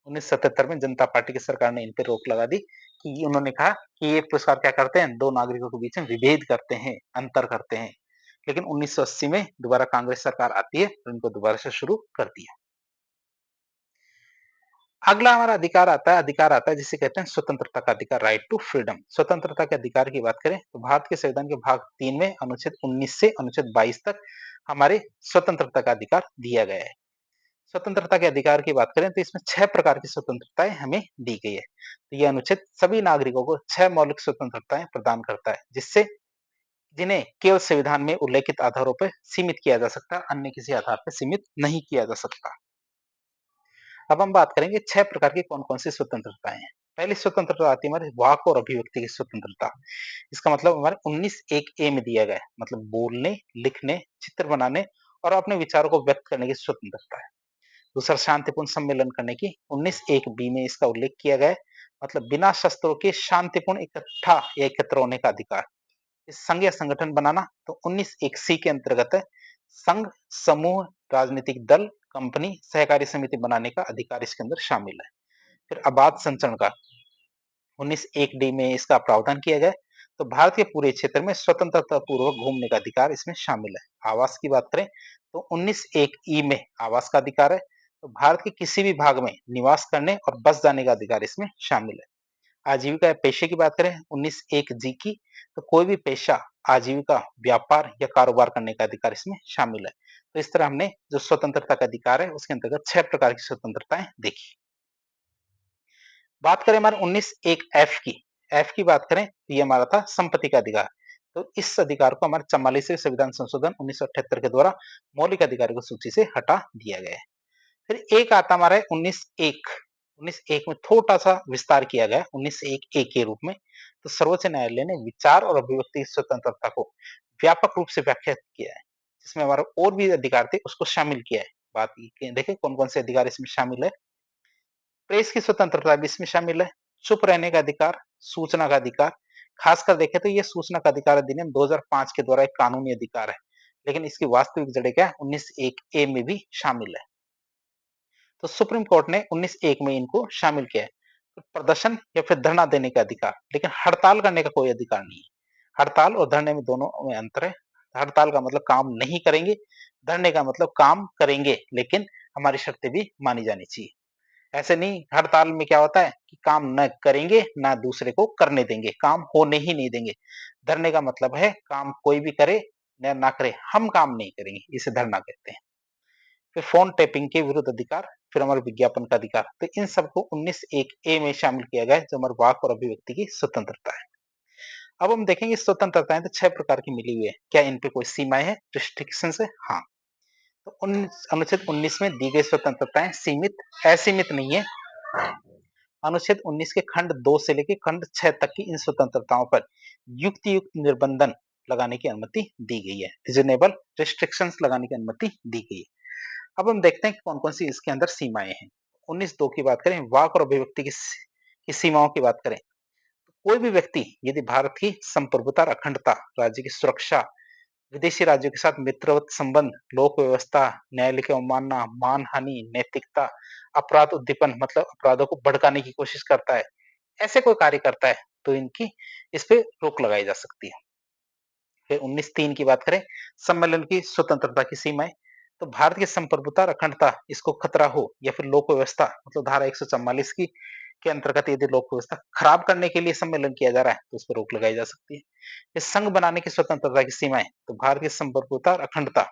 1977 में जनता पार्टी की सरकार ने इन पे रोक लगा दी कि उन्होंने कहा कि ये पुरस्कार क्या करते हैं, दो नागरिकों के बीच में विभेद करते हैं, अंतर करते हैं। लेकिन 1980 में दोबारा कांग्रेस सरकार आती है और इनको दोबारा से शुरू कर दिया। अगला हमारा अधिकार आता है जिसे कहते हैं स्वतंत्रता का अधिकार, राइट टू फ्रीडम। स्वतंत्रता के अधिकार की बात करें तो भारत के संविधान के भाग 3 में अनुच्छेद 19 से अनुच्छेद 22 तक हमारे स्वतंत्रता का अधिकार दिया गया है। स्वतंत्रता के अधिकार की बात करें तो इसमें 6 प्रकार की स्वतंत्रताएं हमें दी गई है। तो यह अनुच्छेद सभी नागरिकों को 6 मौलिक स्वतंत्रताएं प्रदान करता है, जिन्हें केवल संविधान में उल्लेखित आधारों पर सीमित किया जा सकता है, अन्य किसी आधार पर सीमित नहीं किया जा सकता। अब हम बात करेंगे 6 प्रकार की कौन-कौन सी स्वतंत्रताएं हैं। पहली स्वतंत्रता आती है हमारी वाक और अभिव्यक्ति की स्वतंत्रता। इसका मतलब हमारे 19(1) ए में दिया गया है, मतलब बोलने, लिखने, चित्र बनाने और अपने विचारों को व्यक्त करने की स्वतंत्रता है। दूसरा शांतिपूर्ण सम्मेलन करने की 19(1) बी में इसका उल्लेख किया गया है, मतलब बिना शस्त्रों के शांतिपूर्ण इकट्ठा या एकत्र होने का अधिकार। इस संघ या संगठन बनाना तो 19(1) सी के अंतर्गत है। संघ, समूह, राजनीतिक दल, कंपनी, सहकारी समिति बनाने का अधिकार इसके अंदर शामिल है। फिर अबाध संचरण का 19(1) डी में इसका प्रावधान किया गया है। तो भारत के पूरे क्षेत्र में स्वतंत्रता पूर्वक घूमने का अधिकार इसमें शामिल है। आवास की बात करें तो 19(1) ई में आवास का अधिकार है। तो भारत के किसी भी भाग में निवास करने और बस जाने का अधिकार इसमें शामिल है। आजीविका या पेशे की बात करें 19(1) जी की, तो कोई भी पेशा, आजीविका, व्यापार या कारोबार करने का अधिकार इसमें शामिल है। तो इस तरह हमने जो स्वतंत्रता का अधिकार है उसके अंतर्गत 6 प्रकार की स्वतंत्रताएं देखी। बात करें हमारे 19(1) एफ की, एफ की बात करें तो ये हमारा था संपत्ति का अधिकार। तो इस अधिकार को हमारे 44वें संविधान संशोधन 1978 के द्वारा मौलिक अधिकारों की सूची से हटा दिया गया है। फिर एक आता हमारा है 19(1) 1901 में थोड़ा-सा विस्तार किया गया 1901 ए के रूप में। तो सर्वोच्च न्यायालय ने विचार और अभिव्यक्ति की स्वतंत्रता को व्यापक रूप से व्याख्यात किया है, जिसमें हमारे और भी अधिकार थे उसको शामिल किया है। बात ये कि देखिए कौन-कौन से अधिकार इसमें शामिल है। प्रेस की स्वतंत्रता भी इसमें शामिल है, चुप रहने का अधिकार, सूचना का अधिकार, खासकर देखें तो ये सूचना का अधिकार अधिनियम 2005 के द्वारा एक कानूनी अधिकार है, लेकिन इसकी वास्तविक जड़ें क्या है 1901 ए में भी शामिल है। तो सुप्रीम कोर्ट ने 1901 में इनको शामिल किया है। तो प्रदर्शन या फिर धरना देने का अधिकार, लेकिन हड़ताल करने का कोई अधिकार नहीं है। हड़ताल और धरने में दोनों में अंतर है। हड़ताल का मतलब काम नहीं करेंगे, धरने का मतलब काम करेंगे, लेकिन हमारी शर्तें भी मानी जानी चाहिए। ऐसे नहीं, हड़ताल में क्या होता है कि काम न करेंगे, ना दूसरे को करने देंगे, काम होने ही नहीं देंगे। धरने का मतलब है काम कोई भी करे या ना करे, हम काम नहीं करेंगे, इसे धरना कहते हैं। फिर फ़ोन टैपिंग के विरुद्ध अधिकार, फिर हमारे विज्ञापन का अधिकार। तो इन सबको 19(1) ए में शामिल किया गया है, जो हमारे वाक और अभिव्यक्ति की स्वतंत्रता है। अब हम देखेंगे स्वतंत्रताएं तो 6 प्रकार की मिली हुई है। क्या इन पे कोई सीमाएं हैं, रिस्ट्रिक्शंस है? हाँ। तो अनुच्छेद 19 में दी गई स्वतंत्रताएं सीमित, असीमित नहीं है। अनुच्छेद 19 के खंड 2 से लेकर खंड 6 तक की इन स्वतंत्रताओं पर युक्त निर्बंधन लगाने की अनुमति दी गई है। रीजनेबल रिस्ट्रिक्शंस लगाने की अनुमति दी गई है। अब हम देखते हैं कि कौन-कौन सी इसके अंदर सीमाएं हैं। 19(2) की बात करें, वाक और अभिव्यक्ति की सीमाओं की बात करें, तो कोई भी व्यक्ति यदि भारत की संप्रभुता और अखंडता, राज्य की सुरक्षा, विदेशी राज्यों के साथ मित्रवत संबंध, लोक व्यवस्था, न्यायालय की अवमानना, मानहानि, नैतिकता, अपराध उद्दीपन मतलब अपराधों को भड़काने की कोशिश करता है, ऐसे कोई कार्य करता है, तो इनकी इस पे रोक लगाई जा सकती है। फिर 19(3) की बात करें, सम्मेलन की स्वतंत्रता की सीमाएं, तो भारत की संप्रभुता और अखंडता इसको खतरा हो या फिर लोक व्यवस्था मतलब धारा 144 की के अंतर्गत यदि लोक व्यवस्था खराब करने के लिए सम्मेलन किया जा रहा है, तो उस पर रोक लगाई जा सकती है। ये संघ बनाने की स्वतंत्रता की सीमाएं, तो भारत की संप्रभुता और अखंडता,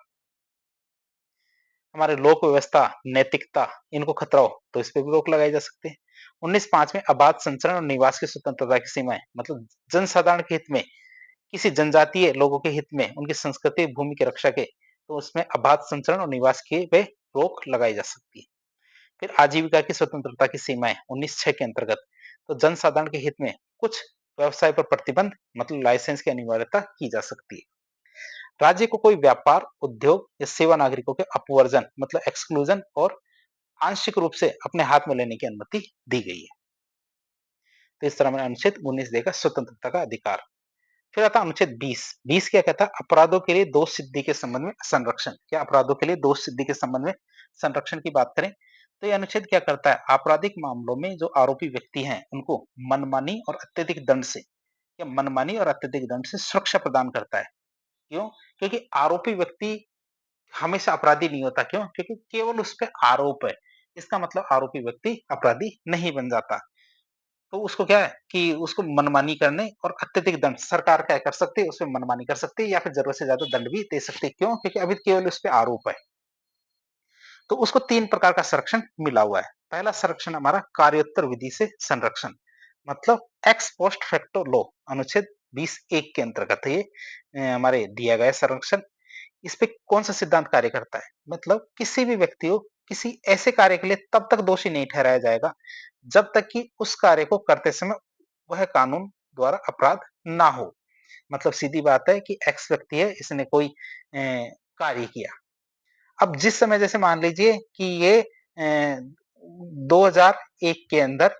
हमारे लोक व्यवस्था, नैतिकता इनको खतरा हो, तो इस पे भी रोक लगाई जा सकती है। 19(5) में अबाध संचरण और निवास की स्वतंत्रता की सीमाएं, मतलब जनसाधारण के हित में, किसी जनजातीय लोगों के हित में, उनकी संस्कृति, भूमि की रक्षा के, तो उसमें अबाध संचरण और निवास के पे रोक लगाई जा सकती है। फिर आजीविका की स्वतंत्रता की सीमाएं 19(6) के अंतर्गत, तो जनसाधारण के हित में कुछ व्यवसाय पर प्रतिबंध मतलब लाइसेंस की अनिवार्यता की जा सकती है। राज्य को कोई व्यापार, उद्योग या सेवा नागरिकों के अपवर्जन मतलब एक्सक्लूजन और आंशिक रूप से अपने हाथ में लेने की अनुमति दी गई है। तो इस तरह में अनुच्छेद 19 देगा स्वतंत्रता का अधिकार। फिर आता है अनुच्छेद 20। 20 क्या कहता है? अपराधों के लिए दोष सिद्धि के संबंध में संरक्षण। क्या अपराधों के लिए दोष सिद्धि के संबंध में संरक्षण की बात करें, तो ये अनुच्छेद क्या करता है? आपराधिक मामलों में जो आरोपी व्यक्ति हैं, उनको मनमानी और अत्यधिक दंड से या मनमानी और अत्यधिक दंड से सुरक्षा प्रदान करता है। क्यों? क्योंकि आरोपी व्यक्ति हमेशा अपराधी नहीं होता। क्यों? क्योंकि केवल उस पे आरोप है। इसका मतलब आरोपी व्यक्ति अपराधी नहीं बन जाता। तो उसको क्या है कि उसको मनमानी करने और अत्यधिक दंड सरकार क्या कर सकती है, उसपे मनमानी कर सकती है या फिर जरूरत से ज्यादा दंड भी दे सकती है। क्यों? क्योंकि अभी केवल उस पे आरोप है। तो उसको 3 प्रकार का संरक्षण मिला हुआ है। पहला संरक्षण हमारा कार्योत्तर विधि से संरक्षण, मतलब एक्स पोस्ट फैक्टो लॉ, अनुच्छेद 20(1) के अंतर्गत है ये हमारे दिया गया संरक्षण। इस पे कौन-सा सिद्धांत कार्य करता है? मतलब किसी भी व्यक्ति को किसी ऐसे कार्य के लिए तब तक दोषी नहीं ठहराया जाएगा, जब तक कि उस कार्य को करते समय वह कानून द्वारा अपराध ना हो। मतलब सीधी बात है कि एक्स व्यक्ति है, इसने कोई कार्य किया। अब जिस समय जैसे मान लीजिए कि ये 2001 के अंदर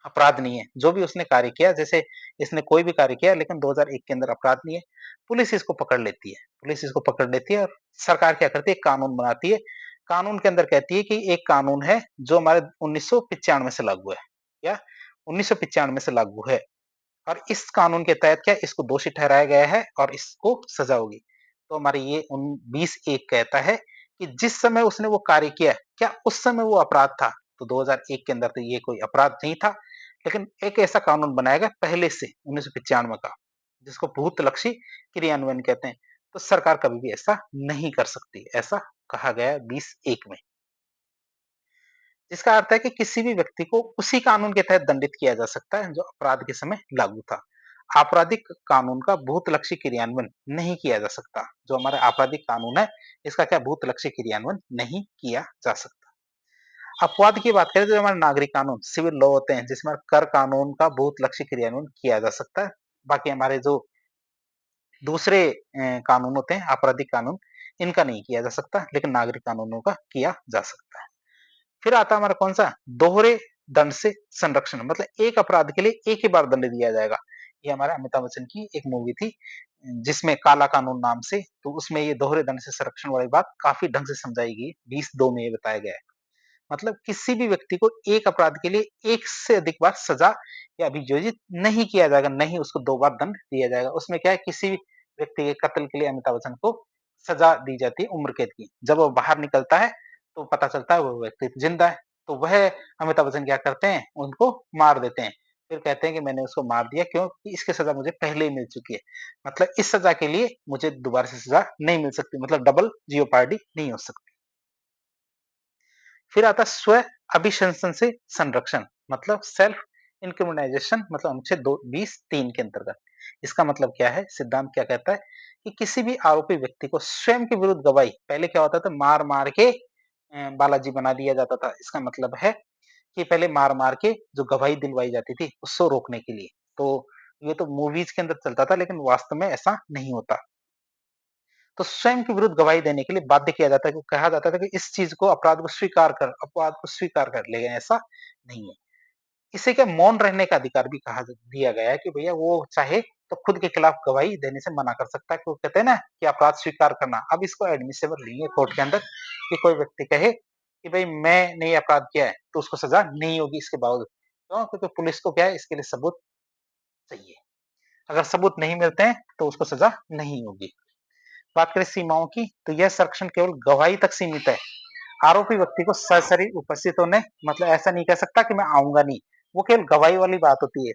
अपराध नहीं है, जो भी उसने कार्य किया, जैसे इसने कोई भी कार्य किया लेकिन 2001 के अंदर अपराध नहीं है, पुलिस इसको पकड़ लेती है। पुलिस इसको पकड़ लेती है और सरकार क्या करती है, कानून बनाती है। कानून के अंदर कहती है कि एक कानून है जो हमारे 1995 से लागू है या 1995 से लागू है और इस कानून के तहत क्या इसको दोषी ठहराया गया है और इसको सजा होगी। तो हमारे ये 20(1) कहता है कि जिस समय उसने वो कार्य किया, क्या उस समय वो अपराध था? तो 2001 के अंदर तो ये कोई अपराध नहीं था, लेकिन एक ऐसा कानून बनाया गया पहले से 1995 का, जिसको भूतलक्षी क्रियान्वयन कहते हैं। तो सरकार कभी भी ऐसा नहीं कर सकती, ऐसा कहा गया है 20(1) में। जिसका अर्थ है कि किसी भी व्यक्ति को उसी कानून के तहत दंडित किया जा सकता है जो अपराध के समय लागू था। आपराधिक कानून का भूतलक्षी क्रियान्वयन नहीं किया जा सकता। जो हमारा आपराधिक कानून है, इसका क्या भूतलक्षी क्रियान्वयन नहीं किया जा सकता। अपवाद की बात करें तो हमारे नागरिक कानून, सिविल लॉ होते हैं जिसमें कर कानून का बहुत लक्ष्य क्रियान्वयन किया जा सकता है। बाकी हमारे जो दूसरे कानून होते हैं, आपराधिक कानून, इनका नहीं किया जा सकता, लेकिन नागरिक कानूनों का किया जा सकता है। फिर आता है हमारा कौन-सा? दोहरे दंड से संरक्षण, मतलब एक अपराध के लिए एक ही बार दंड दिया जाएगा। ये हमारे अमिताभ बच्चन की एक मूवी थी जिसमें काला कानून नाम से, तो उसमें ये दोहरे दंड से संरक्षण वाली बात काफ़ी ढंग से समझाई गई है। 20(2) में ये बताया गया है। मतलब किसी भी व्यक्ति को एक अपराध के लिए एक से अधिक बार सजा या अभियोजित नहीं किया जाएगा, नहीं उसको 2 बार दंड दिया जाएगा। उसमें क्या है, किसी भी व्यक्ति के कत्ल के लिए अमिताभ बच्चन को सजा दी जाती है उम्र कैद की। जब वो बाहर निकलता है तो पता चलता है वो व्यक्ति जिंदा है। तो वह अमिताभ बच्चन क्या करते हैं, उनको मार देते हैं। फिर कहते हैं कि मैंने उसको मार दिया क्यों? कि इसकी सजा मुझे पहले ही मिल चुकी है। मतलब इस सजा के लिए मुझे दोबारा से सजा नहीं मिल सकती, मतलब डबल जेओपार्डी नहीं हो सकती। फिर आता है स्व अभिशंसन से संरक्षण, मतलब सेल्फ इंक्रिमिनाइजेशन, मतलब अनुच्छेद 220(3) के अंतर्गत। इसका मतलब क्या है? सिद्धांत क्या कहता है कि किसी भी आरोपी व्यक्ति को स्वयं के विरुद्ध गवाही, पहले क्या होता था, मार मार के बालाजी बना दिया जाता था। इसका मतलब है कि पहले मार मार के जो गवाही दिलवाई जाती थी उसको रोकने के लिए। तो ये तो मूवीज के अंदर चलता था, लेकिन वास्तव में ऐसा नहीं होता। तो स्वयं के विरुद्ध गवाही देने के लिए बाध्य किया जाता है, कहा जाता था कि इस चीज को, अपराध को स्वीकार कर, अपवाद को स्वीकार कर, लेकिन ऐसा नहीं है। इसे क्या, मौन रहने का अधिकार भी कहा दिया गया है कि भैया वो चाहे तो खुद के खिलाफ गवाही देने से मना कर सकता है, क्योंकि कहते हैं ना कि अपराध स्वीकार करना, अब इसको एडमिसेबल नहीं है कोर्ट के अंदर कि कोई व्यक्ति कहे कि भाई मैंने ये अपराध किया है तो उसको सजा नहीं होगी इसके बावजूद। क्यों? क्योंकि पुलिस को क्या है, इसके लिए सबूत चाहिए। अगर सबूत नहीं मिलते हैं तो उसको सजा नहीं होगी। बात करें सीमाओं की, तो यह संरक्षण केवल गवाही तक सीमित है। आरोपी व्यक्ति को सशरीर उपस्थित होने, मतलब ऐसा नहीं कह सकता कि मैं आऊंगा नहीं, वो केवल गवाही वाली बात होती है।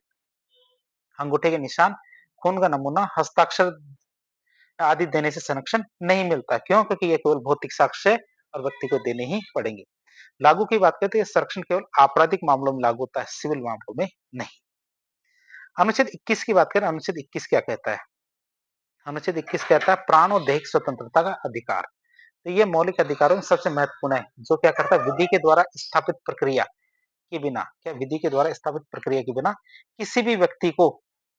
अंगूठे के निशान, खून का नमूना, हस्ताक्षर आदि देने से संरक्षण नहीं मिलता। क्यों? क्योंकि ये केवल भौतिक साक्ष्य है और व्यक्ति को देने ही पड़ेंगे। लागू की बात करते हैं, संरक्षण केवल आपराधिक मामलों में लागू होता है, सिविल मामलों में नहीं। अनुच्छेद 21 की बात करें, अनुच्छेद 21 क्या कहता है? अनुच्छेद 21 कहता है प्राण और दैहिक स्वतंत्रता का अधिकार। तो ये मौलिक अधिकारों में सबसे महत्वपूर्ण है, जो क्या करता है, विधि के द्वारा स्थापित प्रक्रिया के बिना, क्या विधि के द्वारा स्थापित प्रक्रिया के बिना किसी भी व्यक्ति को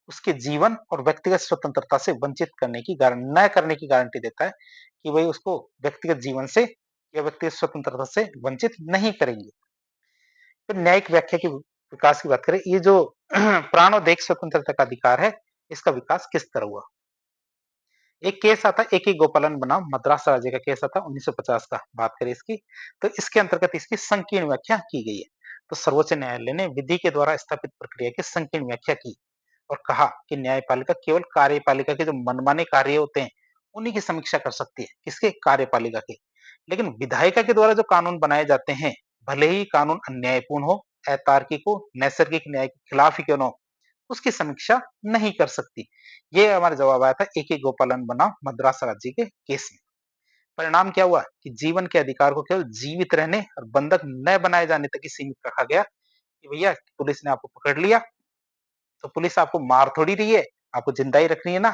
उसके जीवन और व्यक्तिगत स्वतंत्रता से वंचित करने की न करने की गारंटी देता है कि वही उसको व्यक्तिगत जीवन से या व्यक्तिगत स्वतंत्रता से वंचित नहीं करेंगे। फिर न्यायिक व्याख्या की विकास की बात करें, ये जो प्राण और दैहिक स्वतंत्रता का अधिकार है, इसका विकास किस तरह हुआ? एक केस आता है, एक ही गोपालन बनाम मद्रास राज्य का केस आता है 1950 का, बात करें इसकी, तो इसके अंतर्गत इसकी संकीर्ण व्याख्या की गई है। तो सर्वोच्च न्यायालय ने विधि के द्वारा स्थापित प्रक्रिया की संकीर्ण व्याख्या की और कहा कि न्यायपालिका केवल कार्यपालिका के जो मनमाने कार्य होते हैं उन्हीं की समीक्षा कर सकती है, किसके, कार्यपालिका के। लेकिन विधायिका के द्वारा जो कानून बनाए जाते हैं, भले ही कानून अन्यायपूर्ण हो, अतार्किक हो, नैसर्गिक न्याय के खिलाफ ही क्यों न हो, उसकी समीक्षा नहीं कर सकती। ये हमारा जवाब आया था एक ही गोपालन बनाम मद्रास राज्य के केस में। परिणाम क्या हुआ कि जीवन के अधिकार को केवल जीवित रहने और बंधक न बनाए जाने तक ही सीमित रखा गया कि भैया पुलिस ने आपको पकड़ लिया तो पुलिस आपको मार थोड़ी रही है, आपको जिंदा ही रख रही है ना।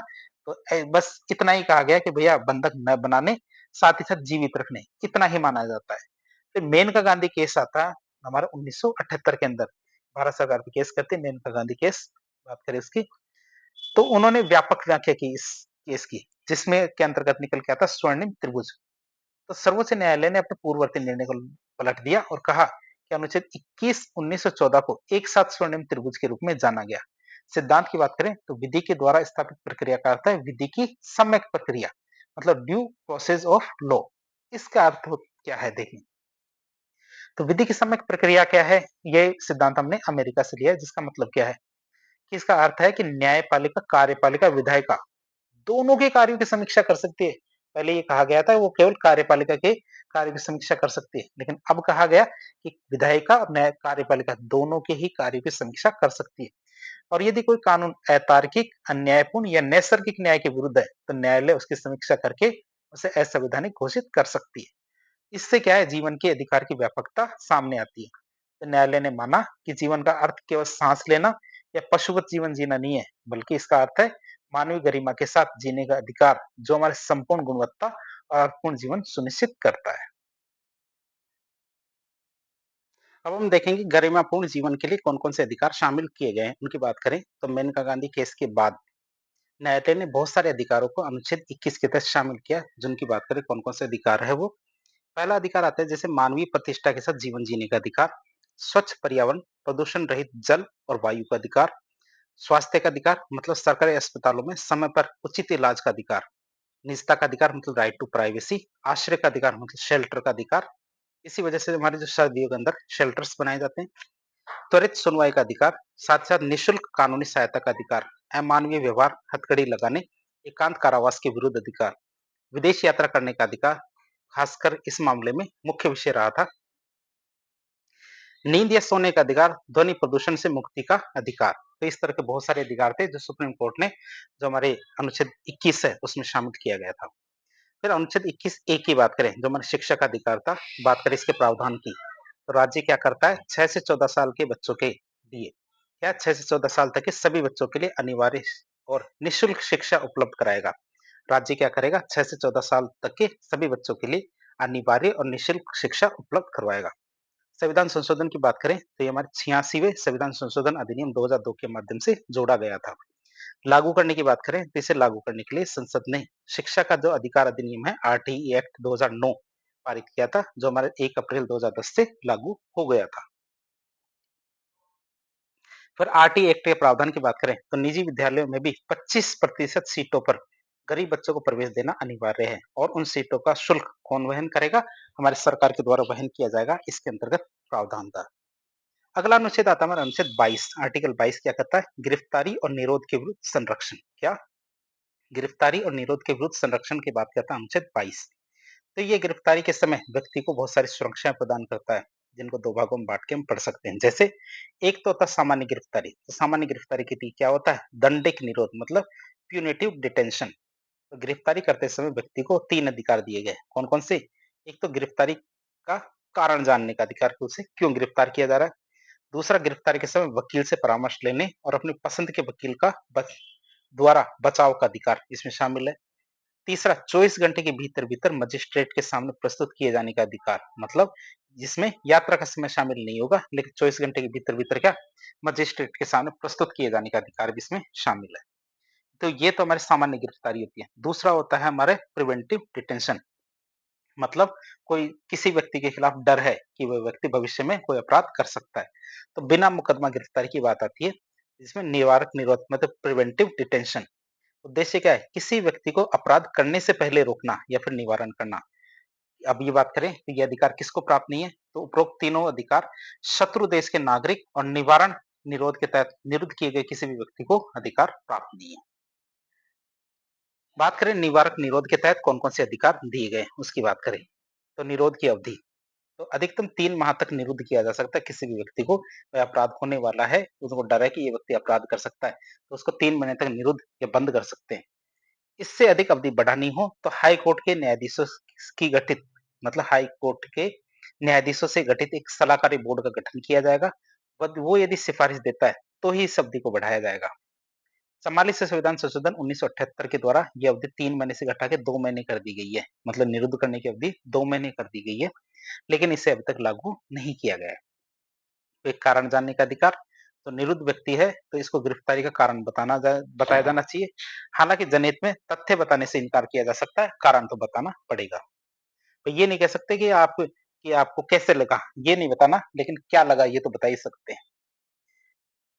तो बस इतना ही कहा गया कि भैया बंधक न बनाने, साथ ही साथ जीवित रखने, इतना ही माना जाता है। फिर मेनका गांधी केस आता है हमारा 1978 के अंदर, भारत सरकार पे केस करते हैं मेनका गांधी केस, बात करें इसकी, तो उन्होंने व्यापक व्याख्या की इस केस की, जिसमें के अंतर्गत निकल के आता स्वर्णिम त्रिभुज। तो सर्वोच्च न्यायालय ने अपने पूर्ववर्ती निर्णय को पलट दिया और कहा कि अनुच्छेद 21 1914 को एक साथ स्वर्णिम त्रिभुज के रूप में जाना गया। सिद्धांत की बात करें तो विधि के द्वारा स्थापित प्रक्रिया का अर्थ है विधि की सम्यक प्रक्रिया, मतलब ड्यू प्रोसेस ऑफ लॉ। इसका अर्थ क्या है देखिए, तो विधि की सम्यक प्रक्रिया क्या है, ये सिद्धांत हमने अमेरिका से लिया है, जिसका मतलब क्या है कि इसका अर्थ है कि न्यायपालिका, कार्यपालिका, विधायिका दोनों के कार्यों की समीक्षा कर सकती है। पहले ये कहा गया था वो केवल कार्यपालिका के कार्य की समीक्षा कर सकती है, लेकिन अब कहा गया कि विधायिका और न्याय कार्यपालिका दोनों के ही कार्यों की समीक्षा कर सकती है। और यदि कोई कानून अतार्किक, अन्यायपूर्ण या नैसर्गिक न्याय के विरुद्ध है, तो न्यायालय उसकी समीक्षा करके उसे असंवैधानिक घोषित कर सकती है। इससे क्या है, जीवन के अधिकार की व्यापकता सामने आती है। तो न्यायालय ने माना कि जीवन का अर्थ केवल सांस लेना या पशुवत जीवन जीना नहीं है, बल्कि इसका अर्थ है मानवीय गरिमा के साथ जीने का अधिकार, जो हमारे संपूर्ण गुणवत्ता और अर्थपूर्ण जीवन सुनिश्चित करता है। अब हम देखेंगे गरिमापूर्ण जीवन के लिए कौन-कौन से अधिकार शामिल किए गए हैं, उनकी बात करें तो मेनका गांधी केस के बाद न्यायालय ने बहुत सारे अधिकारों को अनुच्छेद 21 के तहत शामिल किया, जिनकी बात करें कौन-कौन से अधिकार है वो। पहला अधिकार आता है जैसे मानवीय प्रतिष्ठा के साथ जीवन जीने का अधिकार, स्वच्छ पर्यावरण, प्रदूषण रहित जल और वायु का अधिकार, स्वास्थ्य का अधिकार मतलब सरकारी अस्पतालों में समय पर उचित इलाज का अधिकार, निजता का अधिकार मतलब राइट टू प्राइवेसी, आश्रय का अधिकार मतलब शेल्टर का अधिकार। इसी वजह से हमारे जो सर्दियों के अंदर शेल्टर्स बनाए जाते हैं। त्वरित सुनवाई का अधिकार, साथ-साथ निःशुल्क कानूनी सहायता का अधिकार, अमानवीय व्यवहार, हथकड़ी लगाने, एकांत कारावास के विरुद्ध अधिकार, विदेश यात्रा करने का अधिकार, खासकर इस मामले में मुख्य विषय रहा था नींद या सोने का अधिकार, ध्वनि प्रदूषण से मुक्ति का अधिकार। तो इस तरह के बहुत सारे अधिकार थे जो सुप्रीम कोर्ट ने जो हमारे अनुच्छेद 21 है उसमें शामिल किया गया था। फिर अनुच्छेद 21 ए की बात करें जो हमारे शिक्षा का अधिकार था, बात करें इसके प्रावधान की, तो राज्य क्या करता है 6 से 14 साल के बच्चों के लिए क्या 6 से 14 साल तक के सभी बच्चों के लिए अनिवार्य और निःशुल्क शिक्षा उपलब्ध कराएगा। राज्य क्या करेगा 6 से 14 साल तक के सभी बच्चों के लिए अनिवार्य और निःशुल्क शिक्षा उपलब्ध करवाएगा। संविधान संशोधन की बात करें तो ये हमारे 86वें संविधान संशोधन अधिनियम 2002 के माध्यम से जोड़ा गया था। लागू करने की बात करें तो इसे लागू करने के लिए संसद ने शिक्षा का जो अधिकार अधिनियम है आरटीई एक्ट 2009 पारित किया था जो हमारे 1 अप्रैल 2010 से लागू हो गया था। फिर आरटीई एक्ट के प्रावधान की बात करें तो निजी विद्यालयों में भी 25% सीटों पर गरीब बच्चों को प्रवेश देना अनिवार्य है और उन सीटों का शुल्क कौन वहन करेगा, हमारी सरकार के द्वारा वहन किया जाएगा, इसके अंतर्गत प्रावधान था। अगला अनुच्छेद आता है हमारा अनुच्छेद 22। आर्टिकल 22 क्या कहता है गिरफ्तारी और निरोध के विरुद्ध संरक्षण। क्या गिरफ्तारी और निरोध के विरुद्ध संरक्षण की बात करता है अनुच्छेद 22। तो ये गिरफ्तारी के समय व्यक्ति को बहुत सारी सुरक्षाएं प्रदान करता है जिनको दो भागों में बांट के हम पढ़ सकते हैं। जैसे एक तो होता है सामान्य गिरफ्तारी, तो सामान्य गिरफ्तारी के लिए क्या होता है दंडिक निरोध मतलब प्यूनेटिव डिटेंशन। तो गिरफ्तारी करते समय व्यक्ति को 3 अधिकार दिए गए, कौन कौन से? एक तो गिरफ्तारी का कारण जानने का अधिकार कि उसे क्यों गिरफ्तार किया जा रहा है। दूसरा गिरफ्तारी के समय वकील से परामर्श लेने और अपनी पसंद के वकील का द्वारा बचाव का अधिकार इसमें शामिल है। तीसरा 24 घंटे के भीतर भीतर मजिस्ट्रेट के सामने प्रस्तुत किए जाने का अधिकार, मतलब जिसमें यात्रा का समय शामिल नहीं होगा लेकिन 24 घंटे के भीतर भीतर क्या मजिस्ट्रेट के सामने प्रस्तुत किए जाने का अधिकार भी इसमें शामिल है। तो ये तो हमारी सामान्य गिरफ्तारी होती है। दूसरा होता है हमारे प्रिवेंटिव डिटेंशन, मतलब कोई किसी व्यक्ति के खिलाफ डर है कि वह व्यक्ति भविष्य में कोई अपराध कर सकता है, तो बिना मुकदमा गिरफ्तारी की बात आती है। इसमें निवारक निरोध मतलब प्रिवेंटिव डिटेंशन उद्देश्य क्या है किसी व्यक्ति को अपराध करने से पहले रोकना या फिर निवारण करना। अब ये बात करें तो ये अधिकार किसको प्राप्त नहीं है, तो उपरोक्त तीनों अधिकार शत्रु देश के नागरिक और निवारण निरोध के तहत निरुद्ध किए गए किसी भी व्यक्ति को अधिकार प्राप्त नहीं है। बात करें निवारक निरोध के तहत कौन कौन से अधिकार दिए गए उसकी बात करें तो निरोध की अवधि, तो अधिकतम 3 माह तक निरुद्ध किया जा सकता है किसी भी व्यक्ति को। वह अपराध होने वाला है, उसको डर है कि ये व्यक्ति अपराध कर सकता है, तो उसको 3 महीने तक निरुद्ध या बंद कर सकते हैं। इससे अधिक अवधि बढ़ानी हो तो हाई कोर्ट के न्यायाधीशों की गठित मतलब हाई कोर्ट के न्यायाधीशों से गठित एक सलाहकारी बोर्ड का गठन किया जाएगा। वो यदि सिफारिश देता है तो ही इस अवधि को बढ़ाया जाएगा। 44 संविधान संशोधन 1978 के द्वारा ये अवधि 3 महीने से घटा के 2 महीने कर दी गई है, मतलब निरुद्ध करने की अवधि 2 महीने कर दी गई है, लेकिन इसे अभी तक लागू नहीं किया गया है। तो एक कारण जानने का अधिकार, तो निरुद्ध व्यक्ति है तो इसको गिरफ्तारी का कारण बताया जाना चाहिए। हालांकि जनहित में तथ्य बताने से इनकार किया जा सकता है, कारण तो बताना पड़ेगा। तो ये नहीं कह सकते कि आपको कैसे लगा ये नहीं बताना, लेकिन क्या लगा ये तो बता ही सकते हैं।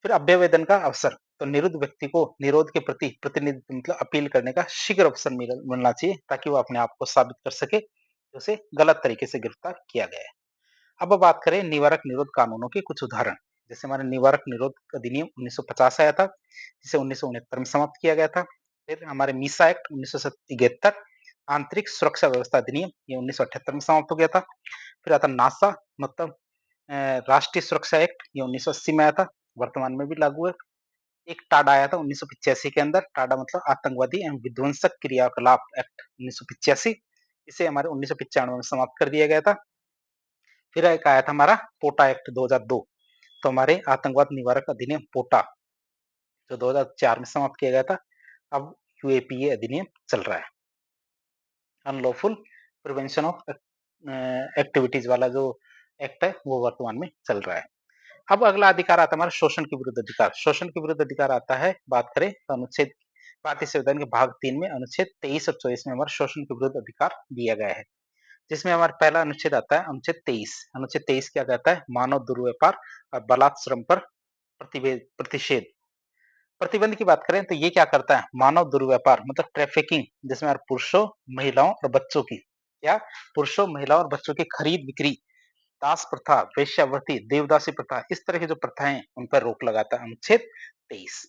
फिर अभ्यवेदन का अवसर, तो निरुद्ध व्यक्ति को निरोध के प्रति प्रतिनिधित्व मतलब अपील करने का शीघ्र अवसर मिलना चाहिए ताकि वो अपने आप को साबित कर सके कि उसे गलत तरीके से गिरफ्तार किया गया है। अब बात करें निवारक निरोध कानूनों के कुछ उदाहरण, जैसे हमारे निवारक निरोध अधिनियम 1950 आया था जिसे 1969 में समाप्त किया गया था। फिर हमारे मीसा एक्ट 1973, आंतरिक सुरक्षा व्यवस्था अधिनियम ये 1978 में समाप्त हो गया था। फिर आता नासा मतलब राष्ट्रीय सुरक्षा एक्ट ये 1980 में आया था, वर्तमान में भी लागू है। एक टाडा आया था 1985 के अंदर, टाडा मतलब आतंकवादी एवं विध्वंसक क्रियाकलाप एक्ट 1985, इसे हमारे 1995 में समाप्त कर दिया गया था। फिर एक आया था हमारा पोटा एक्ट 2002, तो हमारे आतंकवाद निवारक अधिनियम पोटा जो 2004 में समाप्त किया गया था। अब यूएपीए अधिनियम चल रहा है, अनलॉफुल प्रिवेंशन ऑफ एक्टिविटीज वाला जो एक्ट है वो वर्तमान में चल रहा है। अब अगला अधिकार आता है हमारा शोषण के विरुद्ध अधिकार। शोषण के विरुद्ध अधिकार आता है, बात करें तो अनुच्छेद भारतीय संविधान के भाग 3 में अनुच्छेद 23 और 24 में हमारा शोषण के विरुद्ध अधिकार दिया गया है। जिसमें हमारा पहला अनुच्छेद आता है अनुच्छेद 23। अनुच्छेद 23 क्या कहता है? मानव दुर्व्यापार और बलात् श्रम पर प्रतिषेध। प्रतिबंध की बात करें तो ये क्या करता है? मानव दुर्व्यापार मतलब ट्रैफिकिंग, जिसमें पुरुषों, महिलाओं और बच्चों की या पुरुषों, महिलाओं और बच्चों की खरीद बिक्री, दास प्रथा, वेश्यावृत्ति, देवदासी प्रथा, इस तरह की जो प्रथाएं उन पर रोक लगाता है अनुच्छेद 23।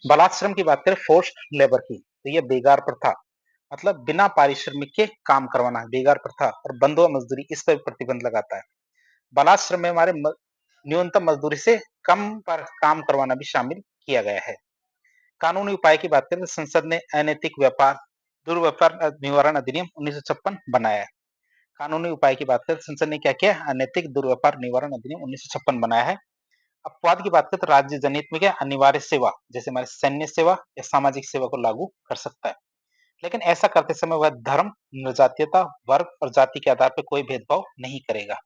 बलात्श्रम की बात करें, फोर्स्ड लेबर की, तो ये बेगार प्रथा मतलब बिना पारिश्रमिक के काम करवाना, बेगार प्रथा और बंधुआ मजदूरी, इस पर प्रतिबंध लगाता है। बलात्श्रम में हमारे न्यूनतम मजदूरी से कम पर काम करवाना भी शामिल किया गया है। कानूनी उपाय की बात करें तो संसद ने अनैतिक व्यापार दुर्व्यापार निवारण अधिनियम 1956 बनाया है। कानूनी उपाय की बात करें तो संसद ने क्या किया? अनैतिक दुर्व्यापार निवारण अधिनियम 1956 बनाया है। अपवाद की बात करें तो राज्य जनहित में क्या अनिवार्य सेवा, जैसे हमारे सैन्य सेवा या सामाजिक सेवा को लागू कर सकता है। लेकिन ऐसा करते समय वह धर्म, निर्जातीयता, वर्ग और जाति के आधार पर कोई भेदभाव नहीं करेगा।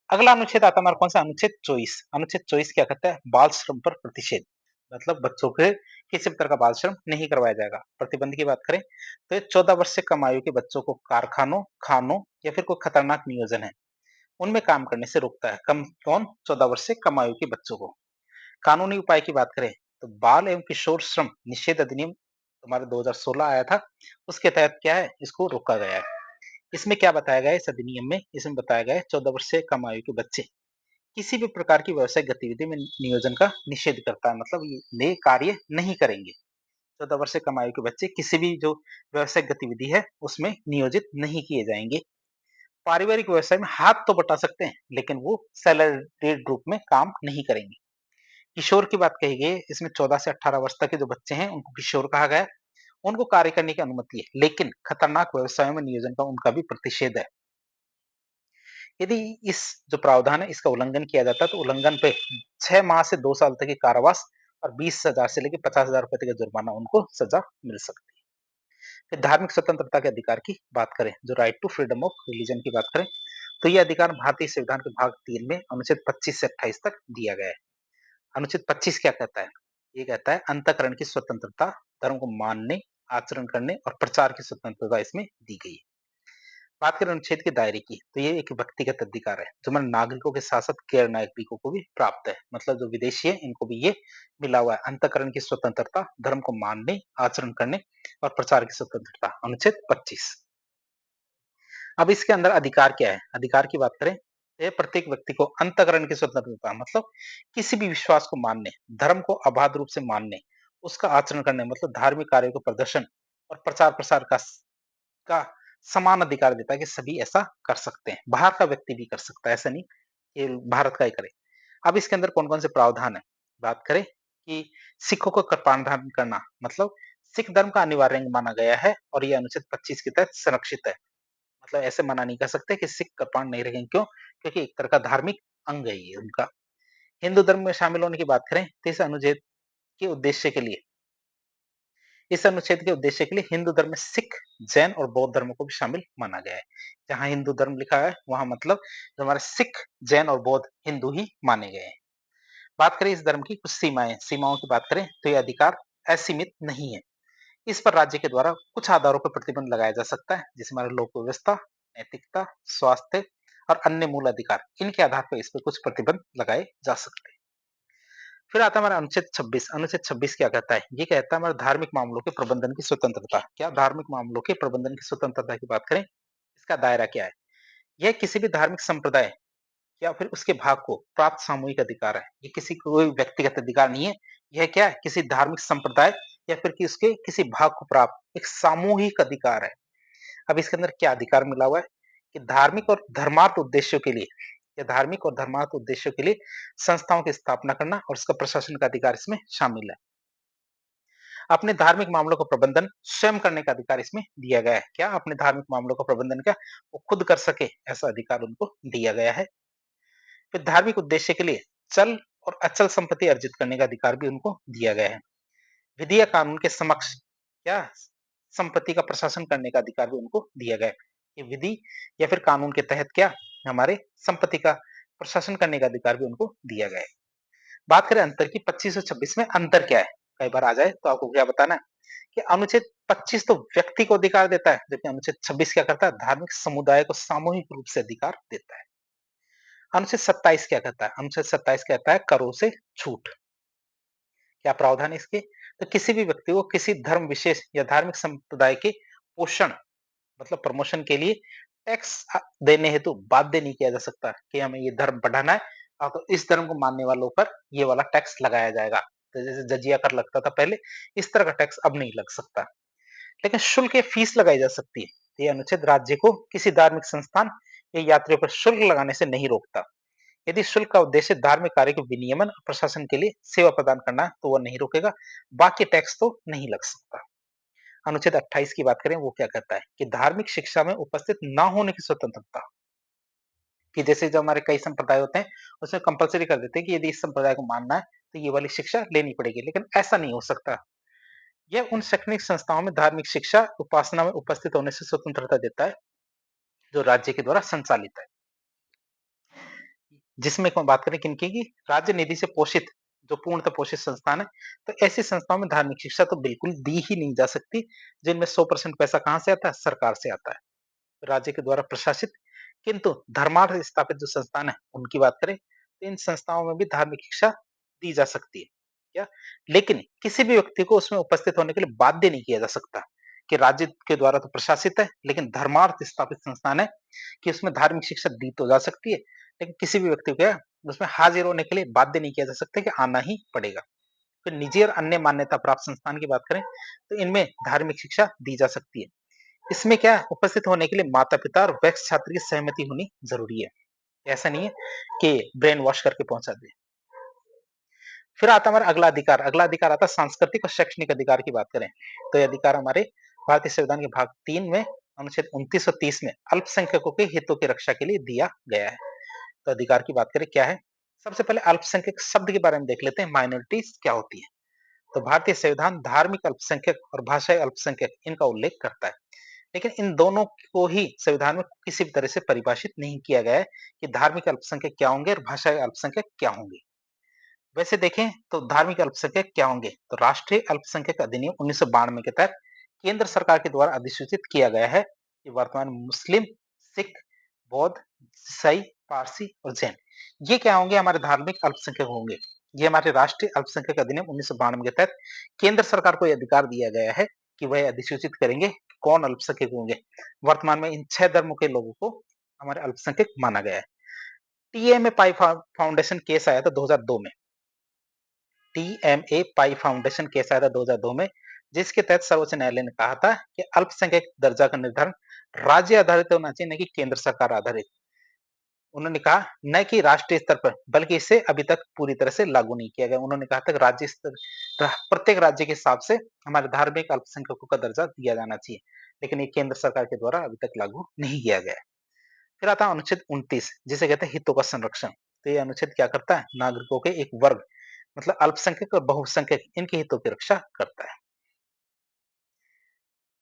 अगला अनुच्छेद आता है हमारा कौन सा? अनुच्छेद 24। अनुच्छेद 24 क्या कहता है? बाल श्रम पर प्रतिषेध, मतलब बच्चों के किसी भी तरह का बाल श्रम नहीं करवाया जाएगा। प्रतिबंध की बात करें तो 14 वर्ष से कम आयु के बच्चों को कारखानों, खानों या फिर कोई खतरनाक नियोजन है उनमें काम करने से रोकता है। कम कौन? 14 वर्ष से कम आयु के बच्चों को। कानूनी उपाय की बात करें तो बाल एवं किशोर श्रम निषेध अधिनियम हमारे 2016 आया था, उसके तहत क्या है? इसको रोका गया है। इसमें क्या बताया गया है इस अधिनियम में? इसमें बताया गया है 14 वर्ष से कम आयु के बच्चे किसी भी प्रकार की व्यावसायिक गतिविधि में नियोजन का निषेध करता है, मतलब ये कार्य नहीं करेंगे। 14 वर्ष से कम आयु के बच्चे किसी भी जो व्यावसायिक गतिविधि है उसमें नियोजित नहीं किए जाएंगे। पारिवारिक व्यवसाय में हाथ तो बटा सकते हैं लेकिन वो सैलरीड रूप में काम नहीं करेंगे। किशोर की बात कही गई है, इसमें 14 से 18 वर्ष तक के जो बच्चे हैं उनको किशोर कहा गया है। उनको कार्य करने की अनुमति है लेकिन खतरनाक व्यवसायों में नियोजन का उनका भी प्रतिषेध है। यदि इस जो प्रावधान है इसका उल्लंघन किया जाता है तो उल्लंघन पे 6 माह से 2 साल तक की कारावास और 20,000 से लेकर 50,000 रुपए तक का जुर्माना उनको सजा मिल सकती है। फिर धार्मिक स्वतंत्रता के अधिकार की बात करें, जो right to freedom of religion की बात करें, तो ये अधिकार भारतीय संविधान के भाग 3 में अनुच्छेद 25 से 28 तक दिया गया है। अनुच्छेद 25 क्या कहता है? ये कहता है अंतःकरण की स्वतंत्रता, धर्म को मानने, आचरण करने और प्रचार की स्वतंत्रता इसमें दी गई है। बात करें अनुच्छेद के दायरे की, तो ये एक व्यक्तिगत अधिकार है जो हमारे नागरिकों के साथ साथ गैर नागरिकों को भी प्राप्त है, मतलब जो विदेशी है इनको भी ये मिला हुआ है। अंतःकरण की स्वतंत्रता, धर्म को मानने, आचरण करने और प्रचार की स्वतंत्रता, अनुच्छेद 25। अब इसके अंदर अधिकार क्या है? अधिकार की बात करें, ये प्रत्येक व्यक्ति को अंतःकरण की स्वतंत्रता, मतलब किसी भी विश्वास को मानने, धर्म को अबाध रूप से मानने, उसका आचरण करने, मतलब धार्मिक कार्यों का प्रदर्शन और प्रचार प्रसार का समान अधिकार देता है कि सभी ऐसा कर सकते हैं। बाहर का व्यक्ति भी कर सकता है, ऐसा नहीं कि भारत का ही करे। अब इसके अंदर कौन-कौन से प्रावधान है? बात करें कि सिखों को कृपाण धारण करना, मतलब सिख धर्म का अनिवार्य अंग माना गया है और ये अनुच्छेद 25 के तहत संरक्षित है। मतलब ऐसे मना नहीं कर सकते कि सिख कृपाण नहीं रखेंगे, क्यों? क्योंकि एक तरह का धार्मिक अंग है ये उनका। हिंदू धर्म में शामिल होने की बात करें तो इस अनुच्छेद के उद्देश्य के लिए इस अनुच्छेद के उद्देश्य के लिए हिंदू धर्म में सिख, जैन और बौद्ध धर्म को भी शामिल माना गया है। जहाँ हिंदू धर्म लिखा है वहाँ मतलब जो हमारे सिख, जैन और बौद्ध हिंदू ही माने गए हैं। बात करें इस धर्म की कुछ सीमाओं की बात करें तो ये अधिकार असीमित नहीं है। इस पर राज्य के द्वारा कुछ आधारों पर प्रतिबंध लगाया जा सकता है, जैसे हमारे लोक व्यवस्था, नैतिकता, स्वास्थ्य और अन्य मूल अधिकार। इनके आधार पर इस पर कुछ प्रतिबंध लगाए जा सकते हैं। फिर आता है हमारा अनुच्छेद 26। अनुच्छेद 26 क्या कहता है? ये कहता है हमारे धार्मिक मामलों के प्रबंधन की स्वतंत्रता। क्या धार्मिक मामलों के प्रबंधन की स्वतंत्रता की बात करें, इसका दायरा क्या है? यह किसी भी धार्मिक संप्रदाय या फिर उसके भाग को प्राप्त सामूहिक अधिकार है। ये किसी कोई व्यक्तिगत अधिकार नहीं है। यह क्या है? किसी धार्मिक संप्रदाय या फिर कि उसके किसी भाग को प्राप्त एक सामूहिक अधिकार है। अब इसके अंदर क्या अधिकार मिला हुआ है कि धार्मिक और धर्मार्थ उद्देश्यों के लिए या धार्मिक और धर्मार्थ उद्देश्यों के लिए संस्थाओं की स्थापना करना और उसका प्रशासन का अधिकार इसमें शामिल है। अपने धार्मिक मामलों का प्रबंधन स्वयं करने का अधिकार इसमें दिया गया है। क्या अपने धार्मिक मामलों का प्रबंधन क्या वो खुद कर सके, ऐसा अधिकार उनको दिया गया है। फिर धार्मिक उद्देश्य के लिए चल और अचल संपत्ति अर्जित करने का अधिकार भी उनको दिया गया है। विधि या कानून के समक्ष क्या संपत्ति का प्रशासन करने का अधिकार भी उनको दिया गया है। कि विधि या फिर कानून के तहत क्या हमारे संपत्ति का प्रशासन करने का अधिकार भी उनको दिया गया है। बात करें अंतर की 25 और 26 में अंतर क्या है? कई बार आ जाए तो आपको क्या बताना है कि अनुच्छेद 25 तो व्यक्ति को अधिकार देता है, जबकि अनुच्छेद 26 क्या करता है? धार्मिक समुदाय को सामूहिक रूप से अधिकार देता है। अनुच्छेद 27 क्या कहता है? अनुच्छेद 27 कहता है करों से छूट। क्या प्रावधान है इसके? तो किसी भी व्यक्ति को किसी धर्म विशेष या धार्मिक संप्रदाय के पोषण मतलब प्रमोशन के लिए टैक्स देने हेतु बाध्य नहीं किया जा सकता कि हमें ये धर्म बढ़ाना है तो इस धर्म को मानने वालों पर ये वाला टैक्स लगाया जाएगा। तो जैसे जजिया कर लगता था पहले, इस तरह का टैक्स अब नहीं लग सकता। लेकिन शुल्क या फीस लगाई जा सकती है। ये अनुच्छेद राज्य को किसी धार्मिक संस्थान या यात्रियों पर शुल्क लगाने से नहीं रोकता। यदि शुल्क का उद्देश्य धार्मिक कार्य के विनियमन और प्रशासन के लिए सेवा प्रदान करना है तो वह नहीं रोकेगा। बाकी टैक्स तो नहीं लग सकता। अनुच्छेद 28 की बात करें वो क्या कहता है कि धार्मिक शिक्षा में उपस्थित ना होने की स्वतंत्रता। कि जैसे जो हमारे कई संप्रदाय होते हैं उसमें कंपलसरी कर देते हैं कि यदि इस संप्रदाय को मानना है तो ये वाली शिक्षा लेनी पड़ेगी, लेकिन ऐसा नहीं हो सकता। यह उन शैक्षणिक संस्थाओं में धार्मिक शिक्षा उपासना में उपस्थित होने से स्वतंत्रता देता है जो राज्य के द्वारा संचालित है। जिसमें हम बात करें किनकी की राज्य निधि से पोषित जो पूर्णतः पोषित संस्थान है, तो ऐसी संस्थाओं में धार्मिक शिक्षा तो बिल्कुल दी ही नहीं जा सकती, जिनमें 100% पैसा कहाँ से आता है? सरकार से आता है, राज्य के द्वारा प्रशासित। किंतु धर्मार्थ स्थापित जो संस्थान है उनकी बात करें तो इन संस्थाओं में भी धार्मिक शिक्षा दी जा सकती है क्या, लेकिन किसी भी व्यक्ति को उसमें उपस्थित होने के लिए बाध्य नहीं किया जा सकता कि राज्य के द्वारा तो प्रशासित है लेकिन धर्मार्थ स्थापित संस्थान है कि उसमें धार्मिक शिक्षा दी तो जा सकती है, लेकिन किसी भी व्यक्ति को क्या उसमें हाजिर होने के लिए बाध्य नहीं किया जा सकता कि आना ही पड़ेगा। फिर निजी और अन्य मान्यता प्राप्त संस्थान की बात करें तो इनमें धार्मिक शिक्षा दी जा सकती है। इसमें क्या उपस्थित होने के लिए माता-पिता और वयस्क छात्र की सहमति होनी ज़रूरी है। ऐसा नहीं है कि ब्रेन वॉश करके पहुँचा दें। फिर आता है हमारा अगला अधिकार आता है सांस्कृतिक और शैक्षणिक अधिकार की बात करें, तो ये अधिकार हमारे भारतीय संविधान के भाग 3 में अनुच्छेद 29 और 30 में अल्पसंख्यकों के हितों की रक्षा के लिए दिया गया है। तो अधिकार की बात करें क्या है? सबसे पहले अल्पसंख्यक शब्द के बारे में देख लेते हैं, माइनॉरिटीज़ क्या होती है? तो भारतीय संविधान धार्मिक अल्पसंख्यक और भाषाई अल्पसंख्यक इनका उल्लेख करता है। लेकिन इन दोनों को ही संविधान में किसी भी तरह से परिभाषित नहीं किया गया है कि धार्मिक अल्पसंख्यक क्या होंगे और भाषाई अल्पसंख्यक क्या होंगे। वैसे देखें तो धार्मिक अल्पसंख्यक क्या होंगे, तो राष्ट्रीय अल्पसंख्यक अधिनियम 1992 के तहत केंद्र सरकार के द्वारा अधिसूचित किया गया है कि वर्तमान में मुस्लिम, सिख, बौद्ध, ईसाई, पारसी और जैन ये क्या होंगे? हमारे धार्मिक अल्पसंख्यक होंगे। ये हमारे राष्ट्रीय अल्पसंख्यक अधिनियम 1992 के तहत केंद्र सरकार को यह अधिकार दिया गया है कि वह अधिसूचित करेंगे कौन अल्पसंख्यक होंगे। वर्तमान में इन 6 धर्मों के लोगों को हमारे अल्पसंख्यक माना गया है। टीएमए पाई फाउंडेशन केस आया था 2002 में। टीएमए पाई फाउंडेशन केस आया था 2002 में, जिसके तहत सर्वोच्च न्यायालय ने कहा था कि अल्पसंख्यक दर्जा का निर्धारण राज्य आधारित होना चाहिए, न कि केंद्र सरकार आधारित। उन्होंने कहा न कि राष्ट्रीय स्तर पर, बल्कि इसे अभी तक पूरी तरह से लागू नहीं किया गया। उन्होंने कहा था कि राज्य स्तर प्रत्येक राज्य के हिसाब से हमारे धार्मिक अल्पसंख्यकों का दर्जा दिया जाना चाहिए, लेकिन ये केंद्र सरकार के द्वारा अभी तक लागू नहीं किया गया है। फिर आता है अनुच्छेद 29 जिसे कहते हैं हितों का संरक्षण। तो ये अनुच्छेद क्या करता है? नागरिकों के एक वर्ग मतलब अल्पसंख्यक और बहुसंख्यक इनके हितों की रक्षा करता है।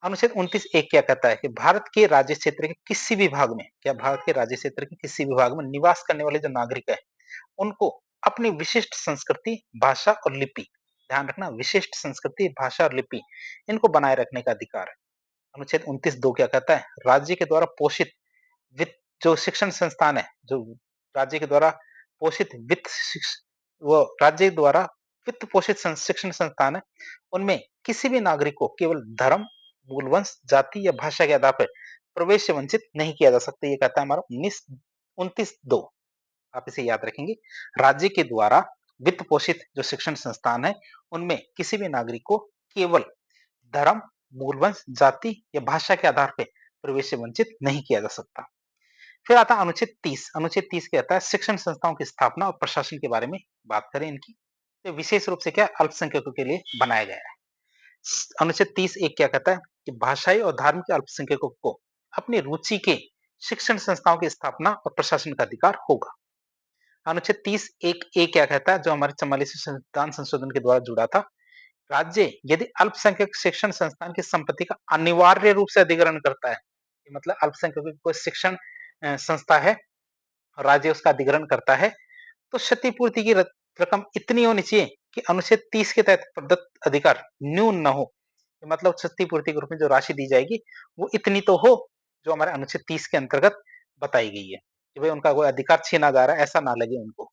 अनुच्छेद 29 एक क्या कहता है कि भारत के राज्य क्षेत्र के किसी भी भाग में, क्या भारत के राज्य क्षेत्र के किसी भी भाग में निवास करने वाले जो नागरिक है उनको अपनी विशिष्ट संस्कृति, भाषा और लिपि, ध्यान रखना विशिष्ट संस्कृति, भाषा और लिपि इनको बनाए रखने का अधिकार है। अनुच्छेद 29 दो क्या कहता है? राज्य के द्वारा पोषित वित्त जो शिक्षण संस्थान है, जो राज्य के द्वारा पोषित वो राज्य द्वारा वित्त पोषित शिक्षण संस्थान है, उनमें किसी भी नागरिक को केवल धर्म, मूल वंश, जाति या भाषा के आधार पर प्रवेश से वंचित नहीं किया जा सकता। ये कहता है हमारा 29 2। आप इसे याद रखेंगे। राज्य के द्वारा वित्त पोषित जो शिक्षण संस्थान है, उनमें किसी भी नागरिक को केवल धर्म, मूल वंश, जाति या भाषा के आधार पर प्रवेश से वंचित नहीं किया जा सकता। फिर आता है अनुच्छेद 30। अनुच्छेद 30 कहता है शिक्षण संस्थाओं की स्थापना और प्रशासन के बारे में बात करें इनकी, तो विशेष रूप से क्या अल्पसंख्यकों के लिए बनाया गया है। अनुच्छेद 30 एक क्या कहता है कि भाषाई और धार्मिक अल्पसंख्यकों को अपनी रुचि के शिक्षण संस्थाओं की स्थापना और प्रशासन का अधिकार होगा। अनुच्छेद 30 एक ए क्या कहता है जो हमारे 44वें संविधान संशोधन के द्वारा जुड़ा था, राज्य यदि अल्पसंख्यक शिक्षण संस्थान की संपत्ति का अनिवार्य रूप से अधिग्रहण करता है मतलब अल्पसंख्यकों की कोई शिक्षण संस्था है, राज्य उसका अधिग्रहण करता है, तो क्षतिपूर्ति की रकम इतनी होनी चाहिए कि अनुच्छेद 30 के तहत प्रदत्त अधिकार न्यून न हो। मतलब क्षतिपूर्ति के रूप में जो राशि दी जाएगी वो इतनी तो हो जो हमारे अनुच्छेद 30 के अंतर्गत बताई गई है कि भाई उनका कोई अधिकार छीना जा रहा है, ऐसा ना लगे उनको।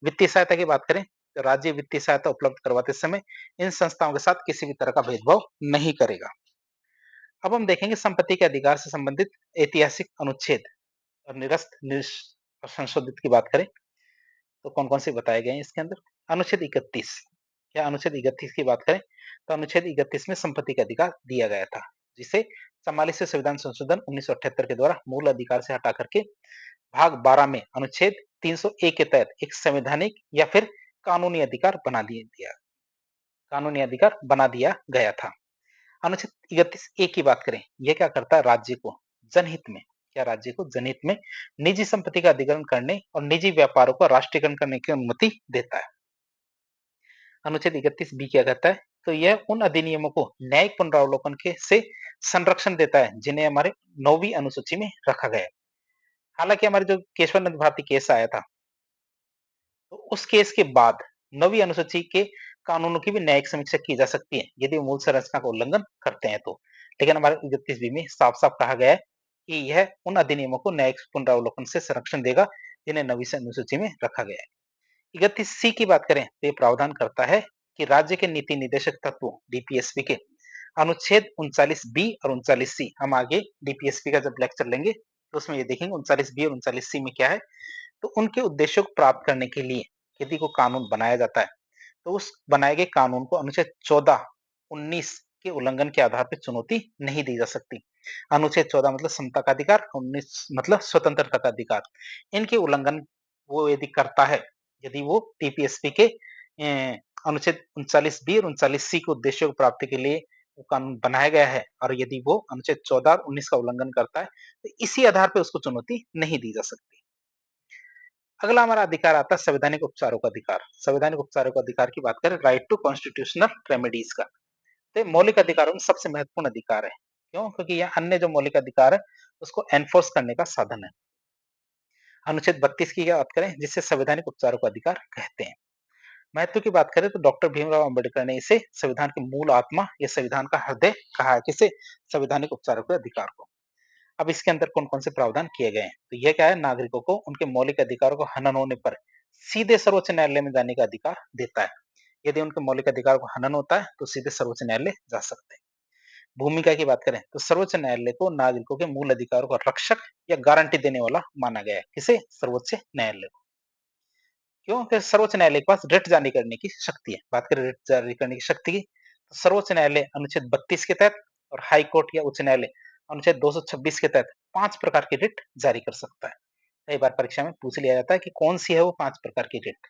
वित्तीय सहायता की बात करें तो राज्य वित्तीय सहायता उपलब्ध करवाते समय इन संस्थाओं के साथ किसी भी तरह का भेदभाव नहीं करेगा। अब हम देखेंगे संपत्ति के अधिकार से संबंधित ऐतिहासिक अनुच्छेद और संशोधित की बात करें तो कौन-कौन से बताए गए हैं इसके अंदर? अनुच्छेद 31। क्या अनुच्छेद 31 की बात करें तो अनुच्छेद 31 में संपत्ति का अधिकार दिया गया था, जिसे 44वें संविधान संशोधन 1978 के द्वारा मूल अधिकार से हटा करके भाग 12 में अनुच्छेद 301 के तहत एक संवैधानिक या फिर कानूनी अधिकार बना दिया गया था। अनुच्छेद 31 ए की बात करें, यह क्या करता है राज्य को जनहित में राज्य को जनहित में निजी संपत्ति का अधिग्रहण करने और निजी व्यापारों को राष्ट्रीयकरण करने की अनुमति देता है। अनुच्छेद 31 बी क्या कहता है तो यह उन अधिनियमों को न्यायिक पुनरावलोकन के से संरक्षण देता है जिन्हें हमारे 9वीं अनुसूची में रखा गया है। हालांकि हमारे जो केशवानंद भारती केस आया था तो उस केस के बाद 9वीं अनुसूची के कानूनों की भी न्यायिक समीक्षा की जा सकती है यदि वो मूल संरचना का उल्लंघन करते हैं तो। लेकिन हमारे 31 में साफ-साफ कहा गया है कि यह उन अधिनियमों को न्यायिक पुनरावलोकन से संरक्षण देगा जिन्हें 9वीं अनुसूची में रखा गया है। 31 सी की बात करें तो ये प्रावधान करता है कि राज्य के नीति निर्देशक तत्वों डीपीएसपी के अनुच्छेद 39 बी और 39 सी हम आगे डीपीएसपी का जब लेक्चर लेंगे तो उसमें ये देखेंगे 39 बी और 39 सी में क्या है तो उनके उद्देश्यों को प्राप्त करने के लिए यदि को कानून बनाया जाता है तो उस बनाए गए कानून को अनुच्छेद 14, 19 के उल्लंघन के आधार पर चुनौती नहीं दी जा सकती। अनुच्छेद 14 मतलब समता का अधिकार, 19 मतलब स्वतंत्रता का अधिकार। इनके उल्लंघन वो यदि करता है, यदि वो टीपीएसपी के अनुच्छेद 39 बी और 39 सी के उद्देश्यों की प्राप्ति के लिए वो कानून बनाया गया है और यदि वो अनुच्छेद 14 और 19 का उल्लंघन करता है, तो इसी आधार पर उसको चुनौती नहीं दी जा सकती। अगला हमारा अधिकार आता है संवैधानिक उपचारों का अधिकार। संवैधानिक उपचारों का अधिकार की बात करें राइट टू कॉन्स्टिट्यूशनल रेमेडीज का। तो मौलिक अधिकारों में सबसे महत्वपूर्ण अधिकार है। क्यों? क्योंकि यह अन्य जो मौलिक अधिकार है उसको एनफोर्स करने का साधन है। अनुच्छेद 32 की बात करें जिससे संवैधानिक उपचारों का अधिकार कहते हैं। महत्व की बात करें तो डॉक्टर भीमराव अंबेडकर ने इसे संविधान की मूल आत्मा या संविधान का हृदय कहा है। किसे? संवैधानिक उपचारों के अधिकार को। अब इसके अंदर कौन-कौन से प्रावधान किए गए हैं? तो यह क्या है नागरिकों को उनके मौलिक अधिकारों को हनन होने पर सीधे सर्वोच्च न्यायालय में जाने का अधिकार देता है। यदि उनके मौलिक अधिकार को हनन होता है तो सीधे सर्वोच्च न्यायालय जा सकते हैं। भूमिका की बात करें तो सर्वोच्च न्यायालय को नागरिकों के मूल अधिकारों का रक्षक या गारंटी देने वाला माना गया है। किसे? सर्वोच्च न्यायालय को। क्यों? कि सर्वोच्च न्यायालय के पास रिट जारी करने की शक्ति है। बात करें रिट जारी करने की शक्ति की, तो सर्वोच्च न्यायालय अनुच्छेद 32 के तहत और हाई कोर्ट या उच्च न्यायालय अनुच्छेद 226 के तहत 5 प्रकार की रिट जारी कर सकता है। कई बार परीक्षा में पूछ लिया जाता है कि कौन सी है वो 5 प्रकार की रिट।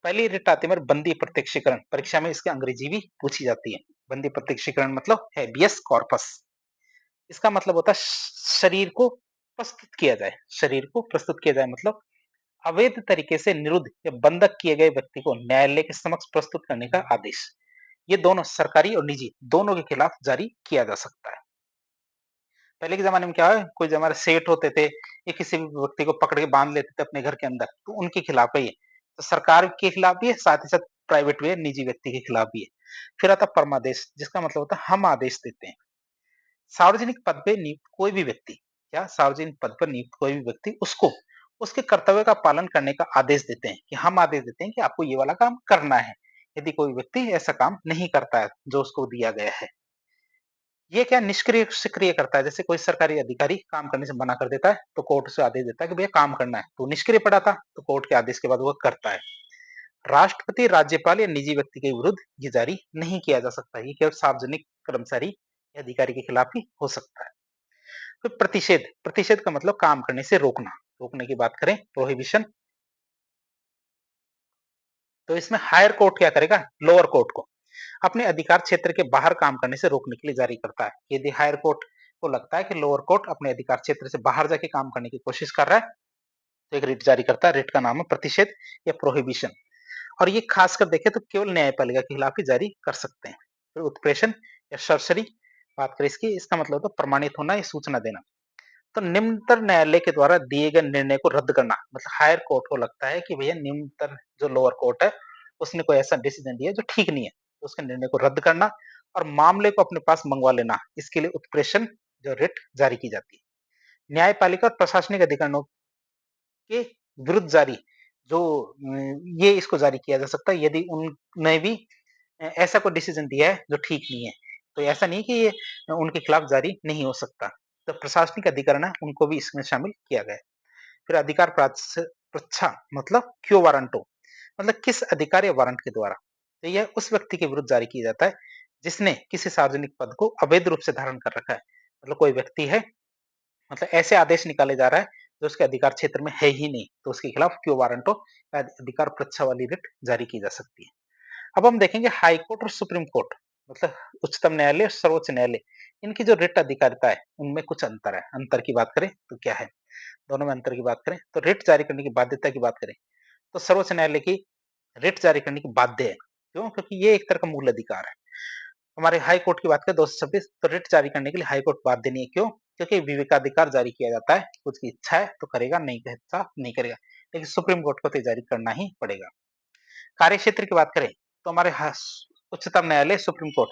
पहली रिट आती है हमारी बंदी प्रत्यक्षीकरण। परीक्षा में इसकी अंग्रेजी भी पूछी जाती है। बंदी प्रत्यक्षीकरण मतलब हैबियस कॉर्पस। इसका मतलब होता है शरीर को प्रस्तुत किया जाए। शरीर को प्रस्तुत किया जाए मतलब अवैध तरीके से निरुद्ध या बंधक किए गए व्यक्ति को न्यायालय के समक्ष प्रस्तुत करने का आदेश। ये दोनों सरकारी और निजी दोनों के खिलाफ जारी किया जा सकता है। पहले के जमाने में क्या है कोई जो हमारे सेठ होते थे ये किसी भी व्यक्ति को पकड़ के बांध लेते थे अपने घर के अंदर तो उनके खिलाफ है ये। तो सरकार के खिलाफ भी है साथ ही साथ प्राइवेट भी है निजी व्यक्ति के खिलाफ भी है। फिर आता परमादेश जिसका मतलब होता है हम आदेश देते हैं। सार्वजनिक पद पे नियुक्त कोई भी व्यक्ति या सार्वजनिक पद पर नियुक्त कोई भी व्यक्ति उसको उसके कर्तव्य का पालन करने का आदेश देते हैं कि हम आदेश देते हैं कि आपको ये वाला काम करना है। यदि कोई व्यक्ति ऐसा काम नहीं करता है जो उसको दिया गया है, ये क्या निष्क्रिय सक्रिय करता है। जैसे कोई सरकारी अधिकारी काम करने से मना कर देता है तो कोर्ट उसे आदेश देता है कि भैया काम करना है, तो निष्क्रिय पड़ा था तो कोर्ट के आदेश के बाद वो करता है। राष्ट्रपति, राज्यपाल या निजी व्यक्ति के विरुद्ध ये जारी नहीं किया जा सकता। ये केवल सार्वजनिक कर्मचारी या अधिकारी के खिलाफ ही हो सकता है। तो प्रतिषेध, प्रतिषेध का मतलब काम करने से रोकना। रोकने की बात करें प्रोहिबिशन, तो इसमें हायर कोर्ट क्या करेगा लोअर कोर्ट को अपने अधिकार क्षेत्र के बाहर काम करने से रोकने के लिए जारी करता है। यदि हायर कोर्ट को लगता है कि लोअर कोर्ट अपने अधिकार क्षेत्र से बाहर जाके काम करने की कोशिश कर रहा है तो एक रिट जारी करता है। रिट का नाम है प्रतिषेध या प्रोहिबिशन और ये खासकर देखें तो केवल न्यायपालिका के खिलाफ ही जारी कर सकते हैं। फिर उत्प्रेषण या सरसरी बात करें इसकी, इसका मतलब होता है प्रमाणित होना या सूचना देना। तो निम्नतर न्यायालय के द्वारा दिए गए निर्णय को रद्द करना, मतलब हायर कोर्ट को लगता है कि भैया निम्नतर जो लोअर कोर्ट है, उसने कोई ऐसा डिसीजन दिया जो ठीक नहीं है, तो उसके निर्णय को रद्द करना और मामले को अपने पास मंगवा लेना, इसके लिए उत्प्रेषण जो रिट जारी की जाती है। न्यायपालिका और प्रशासनिक अधिकारियों के विरुद्ध जारी जो ये इसको जारी किया जा सकता है यदि उनने भी ऐसा कोई डिसीजन दिया है जो ठीक नहीं है। तो ऐसा नहीं कि ये उनके खिलाफ जारी नहीं हो सकता। तो प्रशासनिक अधिकरण है उनको भी इसमें शामिल किया गया है। फिर अधिकार प्रच्छा मतलब क्यों वारंटो मतलब किस अधिकार या वारंट के द्वारा। तो यह उस व्यक्ति के विरुद्ध जारी किया जाता है जिसने किसी सार्वजनिक पद को अवैध रूप से धारण कर रखा है। मतलब कोई व्यक्ति है, मतलब ऐसे आदेश निकाले जा रहा है जो उसके अधिकार क्षेत्र में है ही नहीं, तो उसके खिलाफ क्यों वारंट हो अधिकार प्रच्छा वाली रिट जारी की जा सकती है। अब हम देखेंगे हाई कोर्ट और सुप्रीम कोर्ट, मतलब उच्चतम न्यायालय और सर्वोच्च न्यायालय, इनकी जो रिट अधिकारिता है उनमें कुछ अंतर है। अंतर की बात करें तो क्या है, दोनों में अंतर की बात करें तो रिट जारी करने की बाध्यता की बात करें तो सर्वोच्च न्यायालय की रिट जारी करने की बाध्य है। क्यों? क्योंकि ये एक तरह का मूल अधिकार है। हमारे हाई कोर्ट की बात करें 226 तो रिट जारी करने के लिए हाई कोर्ट बाध्य नहीं है। क्यों? क्योंकि विवेकाधिकार जारी किया जाता है, कुछ की इच्छा है तो करेगा, नहीं की इच्छा नहीं करेगा। लेकिन सुप्रीम कोर्ट को तो जारी करना ही पड़ेगा। कार्य क्षेत्र की बात करें तो हमारे उच्चतम न्यायालय सुप्रीम कोर्ट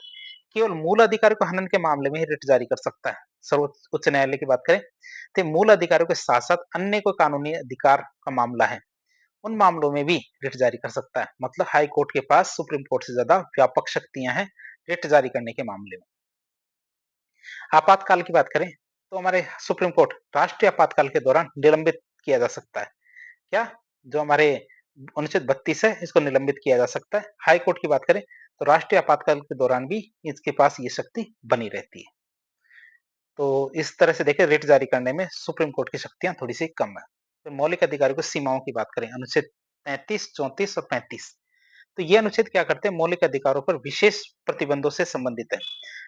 केवल मूल अधिकारी को हनन के मामले में ही रिट जारी कर सकता है। सर्वोच्च उच्च न्यायालय की बात करें तो मूल अधिकारियों के साथ साथ अन्य कोई कानूनी अधिकार का मामला है उन मामलों में भी रिट जारी कर सकता है। मतलब हाई कोर्ट के पास सुप्रीम कोर्ट से ज्यादा व्यापक शक्तियां हैं रिट जारी करने के मामले में। आपातकाल की बात करें तो हमारे सुप्रीम कोर्ट राष्ट्रीय आपातकाल के दौरान निलंबित किया जा सकता है। क्या? जो हमारे अनुच्छेद 32 है इसको निलंबित किया जा सकता है। हाई कोर्ट की बात करें तो राष्ट्रीय आपातकाल के दौरान भी इसके पास ये शक्ति बनी रहती है। तो इस तरह से देखें रिट जारी करने में सुप्रीम कोर्ट की शक्तियां थोड़ी सी कम है। तो मौलिक अधिकारों की सीमाओं की बात करें अनुच्छेद 33, 34 और 35, तो ये अनुच्छेद क्या करते हैं मौलिक अधिकारों पर विशेष प्रतिबंधों से संबंधित है।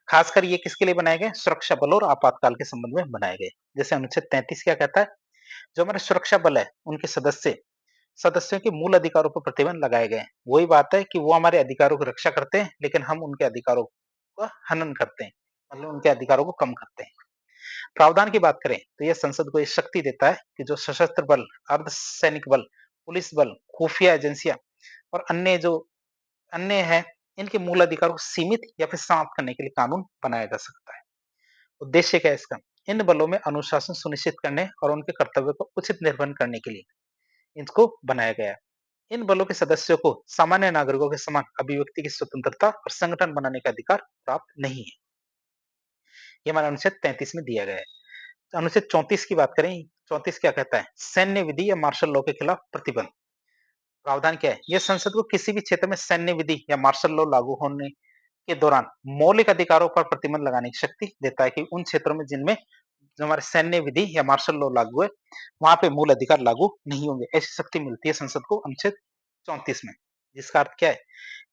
खासकर ये किसके लिए बनाए गए? सुरक्षा बल और आपातकाल के संबंध में बनाए गए। जैसे अनुच्छेद 33 क्या कहता है? जो हमारे सुरक्षा बल है उनके सदस्यों के मूल अधिकारों पर प्रतिबंध लगाए गए हैं। वही बात है कि वो हमारे अधिकारों की रक्षा करते हैं लेकिन हम उनके अधिकारों का हनन करते हैं, मतलब उनके अधिकारों को कम करते हैं। प्रावधान की बात करें तो यह संसद को ये शक्ति देता है कि जो सशस्त्र बल, अर्धसैनिक बल, पुलिस बल, खुफिया एजेंसियां और अन्य है, इनके मूल अधिकारों को सीमित या फिर समाप्त करने के लिए कानून बनाया जा सकता है। उद्देश्य क्या है इसका? इन बलों में अनुशासन सुनिश्चित करने और उनके कर्तव्य को उचित निर्वहन करने के लिए इनको बनाया गया है। इन बलों के सदस्यों को सामान्य नागरिकों के समान अभिव्यक्ति की स्वतंत्रता और संगठन बनाने का अधिकार प्राप्त नहीं है। ये हमारा अनुच्छेद 33 में दिया गया है। अनुच्छेद 34 की बात करें, 34 क्या कहता है? सैन्य विधि या मार्शल लॉ के खिलाफ प्रतिबंध। प्रावधान क्या है? यह संसद को किसी भी क्षेत्र में सैन्य विधि या मार्शल लॉ लागू होने के दौरान मौलिक अधिकारों पर प्रतिबंध लगाने की शक्ति देता है कि उन क्षेत्रों में जिनमें जो हमारे सैन्य विधि या मार्शल लॉ लागू है वहां पे मूल अधिकार लागू नहीं होंगे, ऐसी शक्ति मिलती है संसद को अनुच्छेद 34 में। जिसका अर्थ क्या है?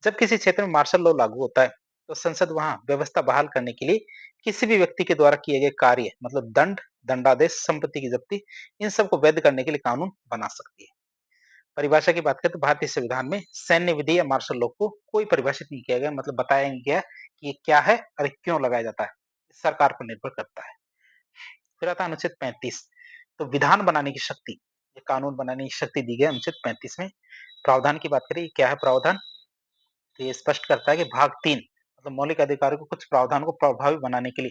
जब किसी क्षेत्र में मार्शल लॉ लागू होता है तो संसद वहां व्यवस्था बहाल करने के लिए किसी भी व्यक्ति के द्वारा किए गए कार्य मतलब दंड, दंडादेश, संपत्ति की जब्ती, इन सबको वैध करने के लिए कानून बना सकती है। परिभाषा की बात करें तो भारतीय संविधान में सैन्य विधि या मार्शल लॉ को कोई परिभाषित नहीं किया गया, मतलब बताया नहीं गया कि ये क्या है और क्यों लगाया जाता है, सरकार पर निर्भर करता है। फिर आता है अनुच्छेद 35, तो विधान बनाने की शक्ति, ये कानून बनाने की शक्ति दी गई अनुच्छेद 35 में। प्रावधान की बात करें, क्या है प्रावधान? तो ये स्पष्ट करता है कि भाग 3 मतलब मौलिक अधिकारों को कुछ प्रावधान को प्रभावी बनाने के लिए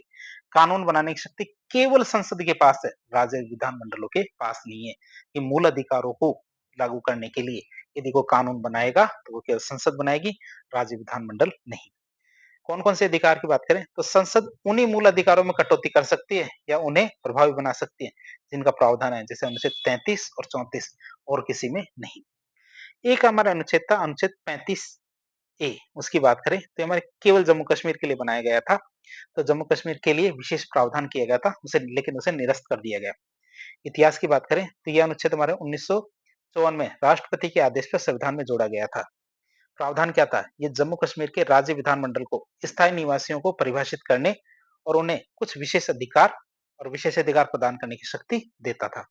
कानून बनाने की शक्ति केवल संसद के पास है, राज्य विधानमंडलों के पास नहीं है। ये मूल अधिकारों को लागू करने के लिए यदि कोई कानून बनाएगा तो वो केवल संसद बनाएगी, राज्य विधानमंडल नहीं। कौन-कौन से अधिकार की बात करें तो संसद उन्हीं मूल अधिकारों में कटौती कर सकती है या उन्हें प्रभावी बना सकती है जिनका प्रावधान है, जैसे अनुच्छेद 33 और 34, और किसी में नहीं। एक हमारा अनुच्छेद था अनुच्छेद 35 ए, उसकी बात करें तो हमारे केवल जम्मू कश्मीर के लिए बनाया गया था। तो जम्मू कश्मीर के लिए विशेष प्रावधान किया गया था उसे, लेकिन उसे निरस्त कर दिया गया। इतिहास की बात करें तो यह अनुच्छेद हमारे 1954 में राष्ट्रपति के आदेश पर संविधान में जोड़ा गया था। प्रावधान क्या था? ये जम्मू कश्मीर के राज्य विधानमंडल को स्थायी निवासियों को परिभाषित करने और उन्हें कुछ विशेष अधिकार और विशेषाधिकार प्रदान करने की शक्ति देता था।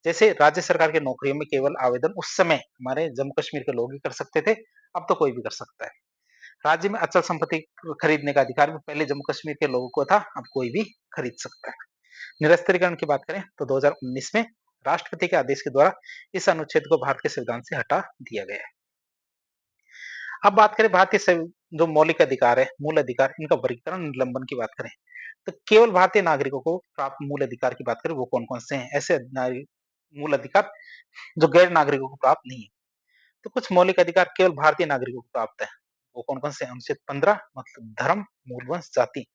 जैसे राज्य सरकार की नौकरियों में केवल आवेदन उस समय हमारे जम्मू कश्मीर के लोग ही कर सकते थे, अब तो कोई भी कर सकता है। राज्य में अचल संपत्ति खरीदने का अधिकार भी पहले जम्मू कश्मीर के लोगों को था, अब कोई भी खरीद सकता है। निरस्त्रीकरण की बात करें तो 2019 में राष्ट्रपति के आदेश के द्वारा इस अनुच्छेद को भारत के संविधान से हटा दिया गया है। अब बात करें भारतीय जो मौलिक अधिकार है, मूल अधिकार, इनका वर्गीकरण निलंबन की बात करें तो केवल भारतीय नागरिकों को प्राप्त मूल अधिकार की बात करें वो कौन-कौन से हैं? ऐसे मूल अधिकार जो गैर नागरिकों को प्राप्त नहीं है। तो कुछ मौलिक अधिकार केवल भारतीय नागरिकों को प्राप्त है। वो कौन-कौन से? अनुच्छेद 15 मतलब धर्म, मूल वंश, जाति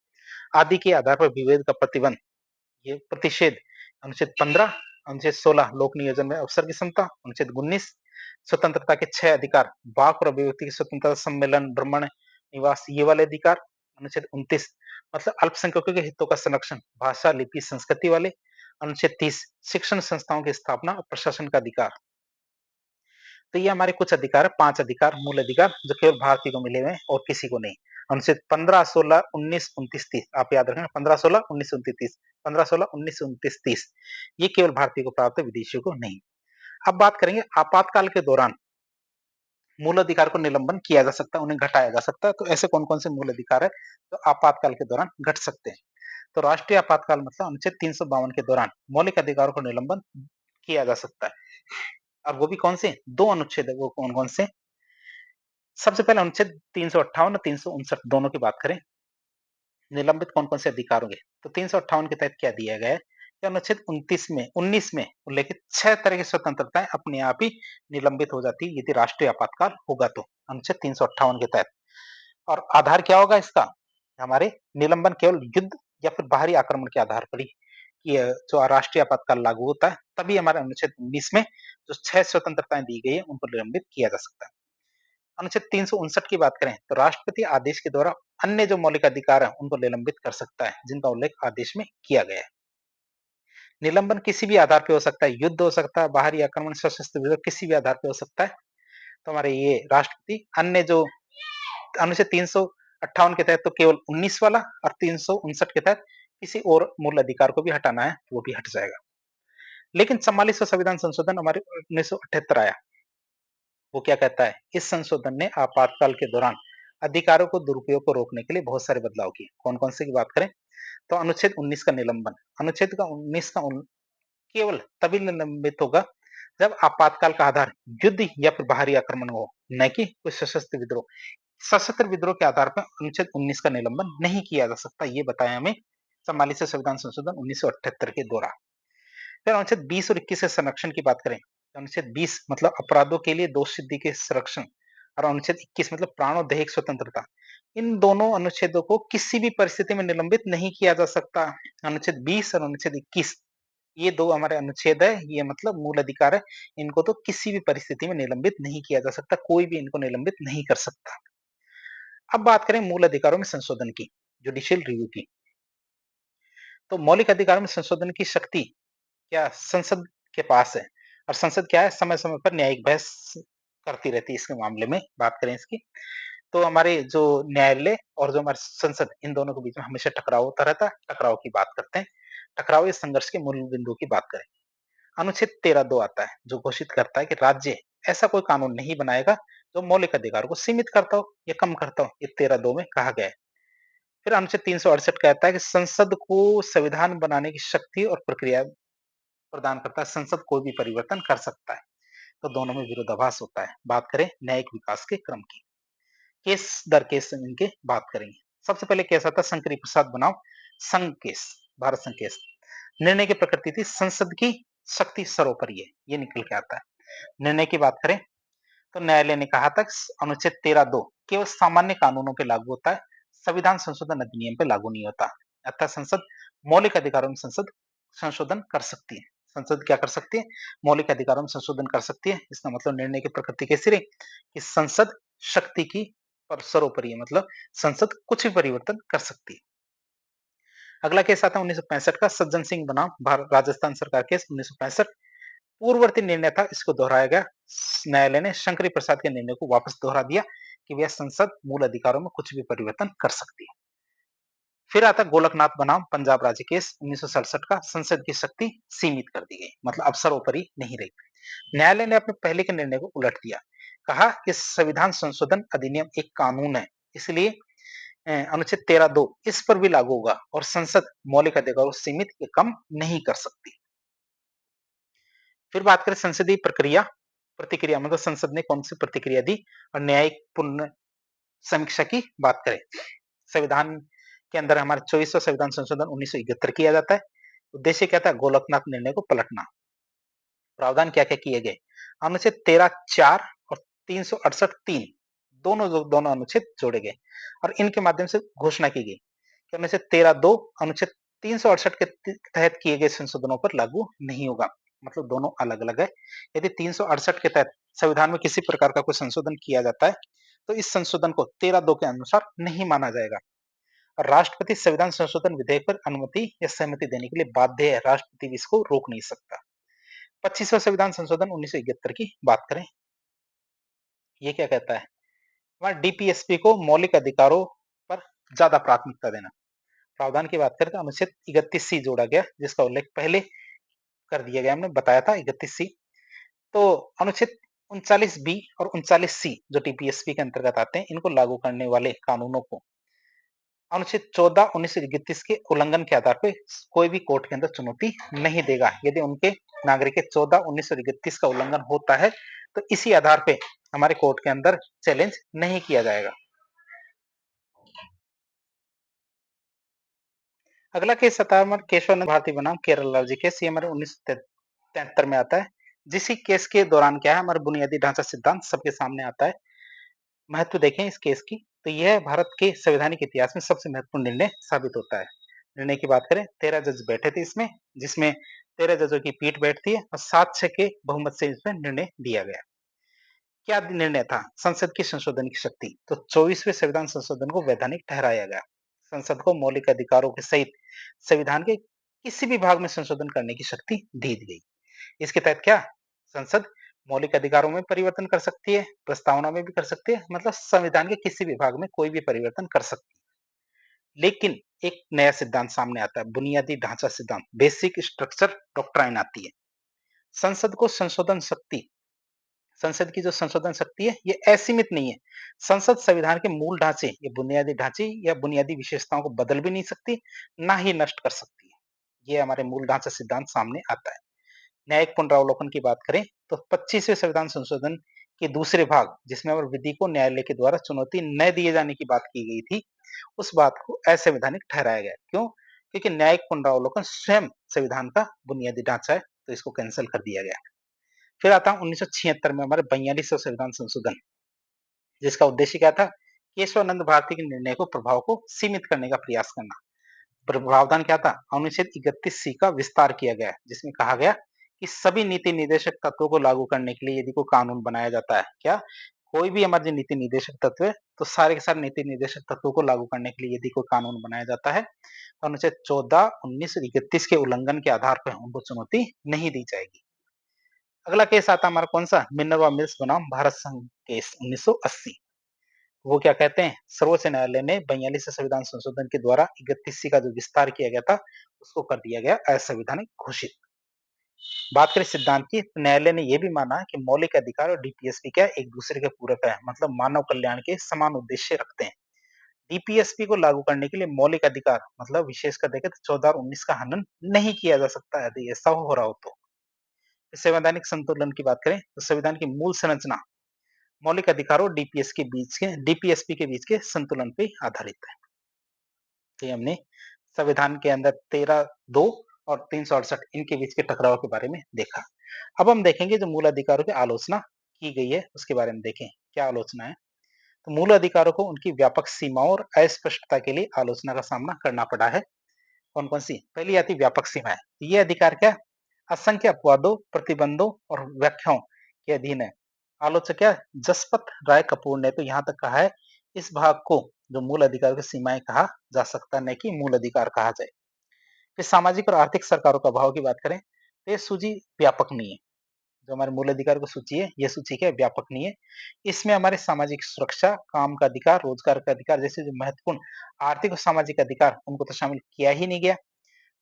आदि के आधार पर विभेद का प्रतिबंध, ये प्रतिषेध, अनुच्छेद 15, अनुच्छेद 16 लोक नियोजन में अवसर की समता, अनुच्छेद 19 स्वतंत्रता के 6 अधिकार, वाक और अभिव्यक्ति की स्वतंत्रता, सम्मेलन, भ्रमण, निवास, ये वाले अधिकार, अनुच्छेद 29 मतलब अल्पसंख्यकों के हितों का संरक्षण, भाषा, लिपि, संस्कृति वाले, अनुच्छेद 30 शिक्षण संस्थाओं की स्थापना और प्रशासन का अधिकार। तो ये हमारे कुछ अधिकार है, 5 अधिकार, मूल अधिकार जो केवल भारतीय को मिले हुए हैं और किसी को नहीं। अनुच्छेद 15, 16, 19, 29, 30 आप याद रखना 15, 16, 19, 29, 30 15, 16, 19, 29, 30 ये केवल भारतीय को प्राप्त है, विदेशियों को नहीं। अब बात करेंगे आपातकाल के दौरान मूल अधिकार को निलंबन किया जा सकता है, उन्हें घटाया जा सकता है। तो ऐसे कौन-कौन से मूल अधिकार है जो आपातकाल के दौरान घट सकते हैं? तो राष्ट्रीय आपातकाल मतलब अनुच्छेद 352 के दौरान मौलिक अधिकारों को निलंबन किया जा सकता है। और वो भी कौन से? 2 अनुच्छेद है, वो कौन-कौन से? सबसे पहले अनुच्छेद 358 और 359 दोनों की बात करें, निलंबित कौन-कौन से अधिकार होंगे? तो 358 के तहत क्या दिया गया है कि अनुच्छेद 19 में उल्लेखित 6 तरह की स्वतंत्रताएं अपने आप ही निलंबित हो जाती है यदि राष्ट्रीय आपातकाल होगा तो, अनुच्छेद 358 के तहत। और आधार क्या होगा इसका? हमारे निलंबन केवल युद्ध या फिर बाहरी आक्रमण के आधार पर ही ये जो राष्ट्रीय आपातकाल लागू होता है, तभी हमारे अनुच्छेद 19 में जो 6 स्वतंत्रताएं दी गई है, उनको निलंबित किया जा सकता है। अनुच्छेद 359 की बात करें तो राष्ट्रपति आदेश के द्वारा अन्य जो मौलिक अधिकार है उनको निलंबित कर सकता है जिनका उल्लेख आदेश में किया गया है। निलंबन किसी भी आधार पे हो सकता है, युद्ध हो सकता है, बाहरी आक्रमण, सशस्त्र विरोध किसी भी आधार पे हो सकता है। तो हमारे ये राष्ट्रपति अन्य जो अनुच्छेद 358 के तहत तो केवल 19 वाला और 359 के तहत किसी और मूल अधिकार को भी हटाना है वो भी हट जाएगा। लेकिन 44वां संविधान संशोधन हमारे 1978 आया, वो क्या कहता है? इस संशोधन ने आपातकाल के दौरान अधिकारों को दुरुपयोग को रोकने के लिए बहुत सारे बदलाव किए। कौन-कौन से की बात करें? तो अनुच्छेद 19 का निलंबन। अनुच्छेद का 19 का केवल तभी निलंबित होगा जब आपातकाल का आधार युद्ध या फिर बाहरी आक्रमण हो, न कि कोई सशस्त्र विद्रोह। सशस्त्र विद्रोह के आधार पर अनुच्छेद 19 का निलंबन नहीं किया जा सकता, ये बताया हमें 44वें संविधान संशोधन 1978 के द्वारा। फिर अनुच्छेद 20 और 21 के संरक्षण की बात करें तो अनुच्छेद 20 मतलब अपराधों के लिए दोष सिद्धि के संरक्षण और अनुच्छेद 21 मतलब प्राण और दैहिक स्वतंत्रता। इन दोनों अनुच्छेदों को किसी भी परिस्थिति में निलंबित नहीं किया जा सकता। अनुच्छेद 20 और अनुच्छेद 21 ये 2 हमारे अनुच्छेद है, ये मतलब मूल अधिकार है। इनको तो किसी भी परिस्थिति में निलंबित नहीं किया जा सकता, कोई भी इनको निलंबित नहीं कर सकता। अब बात करें मूल अधिकारों में संशोधन की, जुडिशियल रिव्यू की। तो मौलिक अधिकारों में संशोधन की शक्ति क्या संसद के पास है और संसद क्या है समय-समय पर न्यायिक बहस करती रहती है इसके मामले में बात करें इसकी। तो हमारे जो न्यायालय और जो हमारी संसद इन दोनों के बीच में हमेशा टकराव होता रहता है। टकराव की बात करते हैं। टकराव या संघर्ष के मूल बिंदु की बात करें। अनुच्छेद 13(2) आता है जो घोषित करता है कि राज्य ऐसा कोई कानून नहीं बनाएगा जो मौलिक अधिकारों को सीमित करता हो या कम करता हो। ये 13(2) में कहा गया है। फिर अनुच्छेद 368 कहता है कि संसद को संविधान बनाने की शक्ति और प्रक्रिया प्रदान करता है। संसद कोई भी परिवर्तन कर सकता है। तो दोनों में विरोधाभास होता है। बात करें न्यायिक विकास के क्रम की, केस दर केस इनके बात करेंगे। सबसे पहले केस आता है शंकरी प्रसाद बनाम संघ केस, भारत संघ केस। निर्णय की प्रकृति थी संसद की शक्ति सर्वोपरि है, ये निकल के आता है। निर्णय की बात करें तो न्यायालय ने कहा था अनुच्छेद 13(2) केवल सामान्य कानूनों पे लागू होता है, संविधान संशोधन अधिनियम पे लागू नहीं होता। अतः संसद मौलिक अधिकारों में संसद संशोधन कर सकती है। संसद क्या कर सकती है? मौलिक अधिकारों में संशोधन कर सकती है। इसका मतलब निर्णय की प्रकृति कैसी रही कि संसद शक्ति की पर सर्वोपरि है, मतलब संसद कुछ भी परिवर्तन कर सकती है। अगला केस आता है 1965 का सज्जन सिंह बनाम राजस्थान सरकार केस 1965। पूर्ववर्ती निर्णय था, इसको दोहराया गया। न्यायालय ने शंकरी प्रसाद के निर्णय को वापस दोहरा दिया कि वह संसद मूल अधिकारों में कुछ भी परिवर्तन कर सकती है। फिर आता गोलकनाथ बनाम पंजाब राज्य केस 1967 का, संसद की शक्ति सीमित कर दी गई, मतलब अब सर्वोपरि नहीं रही। न्यायालय ने अपने पहले के निर्णय को उलट दिया, कहा कि संविधान संशोधन अधिनियम एक कानून है, इसलिए अनुच्छेद 13(2) इस पर भी लागू होगा और संसद मौलिक अधिकारों को सीमित या कम नहीं कर सकती। फिर बात करें संसदीय प्रक्रिया, प्रतिक्रिया मतलब संसद ने कौन सी प्रतिक्रिया दी और न्यायिक पुनः समीक्षा की बात करें। संविधान के अंदर हमारे 24वां संविधान संशोधन 1971 किया जाता है। उद्देश्य क्या था? गोलकनाथ निर्णय को पलटना। प्रावधान क्या-क्या किए गए? अनुच्छेद 13(4) और 368(3) दोनों अनुच्छेद जोड़े गए और इनके माध्यम से घोषणा की गई कि अनुच्छेद 13(2) अनुच्छेद 368 के तहत किए गए संशोधनों पर लागू नहीं होगा। मतलब दोनों अलग-अलग है। यदि 368 के तहत संविधान में किसी प्रकार का कोई संशोधन किया जाता है, तो इस संशोधन को 13(2) के अनुसार नहीं माना जाएगा। और राष्ट्रपति संविधान संशोधन विधेयक पर अनुमति या सहमति देने के लिए बाध्य है। राष्ट्रपति भी इसको रोक नहीं सकता। 25वां संविधान संशोधन 1971 की बात करें, ये क्या कहता है? वहाँ डीपीएसपी को मौलिक अधिकारों पर ज्यादा प्राथमिकता देना। प्रावधान की बात करें तो अनुच्छेद 31C जोड़ा गया, जिसका उल्लेख पहले कर दिया गया, हमने बताया था 31C। तो अनुच्छेद 39B और 39C जो टीपीएसपी के अंतर्गत आते हैं, इनको लागू करने वाले कानूनों को अनुच्छेद 14 1931 के उल्लंघन के आधार पे कोई भी कोर्ट के अंदर चुनौती नहीं देगा। यदि उनके नागरिक के 14 1931 का उल्लंघन होता है, तो इसी आधार पे हमारे कोर्ट के अंदर चैलेंज नहीं किया जाएगा। अगला केस आता है हमारे केशवानंद भारती बनाम केरल राज्य केस। ये हमारे 1973 में आता है। जिस केस के दौरान क्या है, हमारे बुनियादी ढांचा सिद्धांत सबके सामने आता है। महत्व देखें इस केस की, तो यह भारत के संवैधानिक इतिहास में सबसे महत्वपूर्ण निर्णय साबित होता है। निर्णय की बात करें, 13 जज बैठे थे इसमें, जिसमें 13 जजों की पीठ बैठती है और 7-6 के बहुमत से इसमें निर्णय दिया गया। क्या निर्णय था? संसद की संशोधन की शक्ति। तो 24वें संविधान संशोधन को वैधानिक ठहराया गया। संसद को मौलिक अधिकारों के सहित संविधान के किसी भी भाग में संशोधन करने की शक्ति दी गई। इसके तहत क्या? संसद मौलिक अधिकारों में परिवर्तन कर सकती है, प्रस्तावना में भी कर सकती है, मतलब संविधान के किसी भी भाग में कोई भी परिवर्तन कर सकती है। लेकिन एक नया सिद्धांत सामने आता है, बुनियादी ढांचा सिद्धांत, बेसिक स्ट्रक्चर डॉक्ट्राइन आती है। संसद को संशोधन शक्ति संसद की जो संशोधन शक्ति है, ये असीमित नहीं है। संसद संविधान के मूल ढांचे या बुनियादी ढांचे या बुनियादी विशेषताओं को बदल भी नहीं सकती, ना ही नष्ट कर सकती है। ये हमारे मूल ढांचा सिद्धांत सामने आता है। न्यायिक पुनरावलोकन की बात करें तो 25वें संविधान संशोधन के दूसरे भाग, जिसमें और विधि को न्यायालय के द्वारा चुनौती न दिए जाने की बात की गई थी, उस बात को असंवैधानिक ठहराया गया। क्यों? क्योंकि न्यायिक पुनरावलोकन स्वयं संविधान का बुनियादी ढांचा है, तो इसको कैंसिल कर दिया गया। फिर आता है 1976 में हमारे 42वां संविधान संशोधन, जिसका उद्देश्य क्या था? केशवानंद भारती के निर्णय को प्रभाव को सीमित करने का प्रयास करना। प्रावधान क्या था? अनुच्छेद 31C का विस्तार किया गया, जिसमें कहा गया कि सभी नीति निर्देशक तत्वों को लागू करने के लिए यदि कोई कानून बनाया जाता है, क्या कोई भी हमारे जो नीति निर्देशक तत्व है, तो सारे के सारे नीति निर्देशक तत्वों को लागू करने के लिए यदि कोई कानून बनाया जाता है, तो अनुच्छेद 14 19 और 31 के उल्लंघन के आधार पर उनको चुनौती नहीं दी जाएगी। अगला केस आता है हमारा कौन सा? मिनर्वा मिल्स बनाम भारत संघ केस 1980। वो क्या कहते हैं? सर्वोच्च न्यायालय ने 42वें संविधान संशोधन के द्वारा 31C का जो विस्तार किया गया था, उसको कर दिया गया असंवैधानिक घोषित। बात करें सिद्धांत की, तो न्यायालय ने यह भी माना कि मौलिक अधिकार और डीपीएसपी क्या एक दूसरे के पूरक है, मतलब मानव कल्याण के समान उद्देश्य रखते हैं। डीपीएसपी को लागू करने के लिए मौलिक अधिकार मतलब विशेषकर देखें तो 14 और 19 का हनन नहीं किया जा सकता, यदि ऐसा हो रहा हो तो। संवैधानिक संतुलन की बात करें तो संविधान की मूल संरचना मौलिक अधिकारों डीपीएसपी के बीच के संतुलन पे आधारित है। तो ये हमने संविधान के अंदर 13(2) और 368 इनके बीच के टकराव के बारे में देखा। अब हम देखेंगे जो मूल अधिकारों की आलोचना की गई है, उसके बारे में देखें क्या आलोचना है। तो मूल अधिकारों को उनकी व्यापक सीमाओं और अस्पष्टता के लिए आलोचना का सामना करना पड़ा है। कौन कौन सी? पहली आती व्यापक सीमाएं। ये अधिकार क्या? असंख्य अपवादों, प्रतिबंधों और व्याख्याओं के अधीन है। आलोचक क्या? जसपत राय कपूर ने तो यहाँ तक कहा है, इस भाग को जो मूल अधिकार की सीमाएं कहा जा सकता, न कि मूल अधिकार कहा जाए। फिर सामाजिक और आर्थिक सरकारों का भाव की बात करें तो ये सूची व्यापक नहीं है। जो हमारे मूल अधिकार की सूची है, ये सूची क्या व्यापक नहीं है। इसमें हमारे सामाजिक सुरक्षा, काम का अधिकार, रोजगार का अधिकार जैसे जो महत्वपूर्ण आर्थिक और सामाजिक अधिकार, उनको तो शामिल किया ही नहीं गया,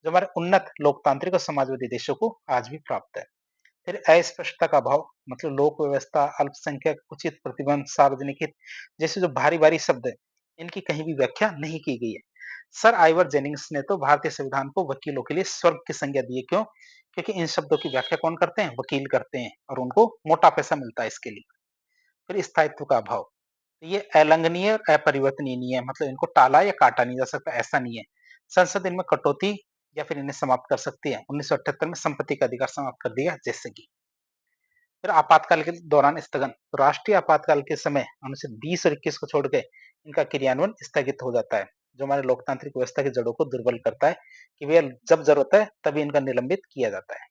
जो हमारे उन्नत लोकतांत्रिक और समाजवादी देशों को आज भी प्राप्त है। फिर अस्पष्टता का अभाव, मतलब लोक व्यवस्था, अल्पसंख्यक, उचित प्रतिबंध, सार्वजनिक हित जैसे जो भारी भारी शब्द है, इनकी कहीं भी व्याख्या नहीं की गई है। सर आइवर जेनिंग्स ने तो भारतीय संविधान को वकीलों के लिए स्वर्ग की संज्ञा दी है। क्यों? क्योंकि इन शब्दों की व्याख्या कौन करते हैं? वकील करते हैं और उनको मोटा पैसा मिलता है इसके लिए। फिर स्थायित्व का अभाव, तो ये अलंघनीय और अपरिवर्तनीय नहीं है, मतलब इनको टाला या काटा नहीं जा सकता, ऐसा नहीं है। संसद इनमें कटौती या फिर इन्हें समाप्त कर सकती है। 1978 में संपत्ति का अधिकार समाप्त कर दिया, जैसे कि फिर आपातकाल के दौरान स्थगन, तो राष्ट्रीय आपातकाल के समय अनुच्छेद 20 और 21 को छोड़ के इनका क्रियान्वयन स्थगित हो जाता है, जो हमारे लोकतांत्रिक व्यवस्था की जड़ों को दुर्बल करता है कि वे जब जरूरत है तभी इनका निलंबित किया जाता है।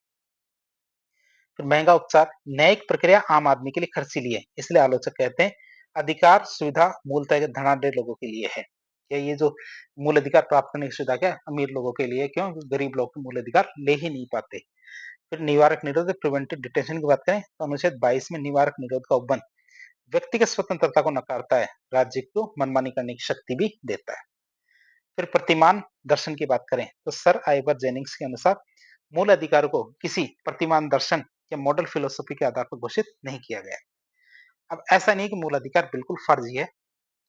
फिर महंगा उपचार, न्यायिक प्रक्रिया आम आदमी के लिए खर्चीली है, इसलिए आलोचक कहते हैं अधिकार सुविधा मूलतः धनाढ्य लोगों के लिए है। क्या ये जो मूल अधिकार प्राप्त करने की सुविधा क्या अमीर लोगों के लिए? क्यों? गरीब लोग तो मूल अधिकार ले ही नहीं पाते। फिर निवारक निरोध, प्रिवेंटिव डिटेंशन की बात करें तो अनुच्छेद 22 में निवारक निरोध का उपबंध व्यक्तिगत स्वतंत्रता को नकारता है, राज्य को मनमानी करने की शक्ति भी देता है। फिर प्रतिमान दर्शन की बात करें तो सर आइवर जेनिंग्स के अनुसार मूल अधिकार को किसी प्रतिमान दर्शन या मॉडल फिलोसफी के आधार पर घोषित नहीं किया गया। अब ऐसा नहीं कि मूल अधिकार बिल्कुल फर्जी है,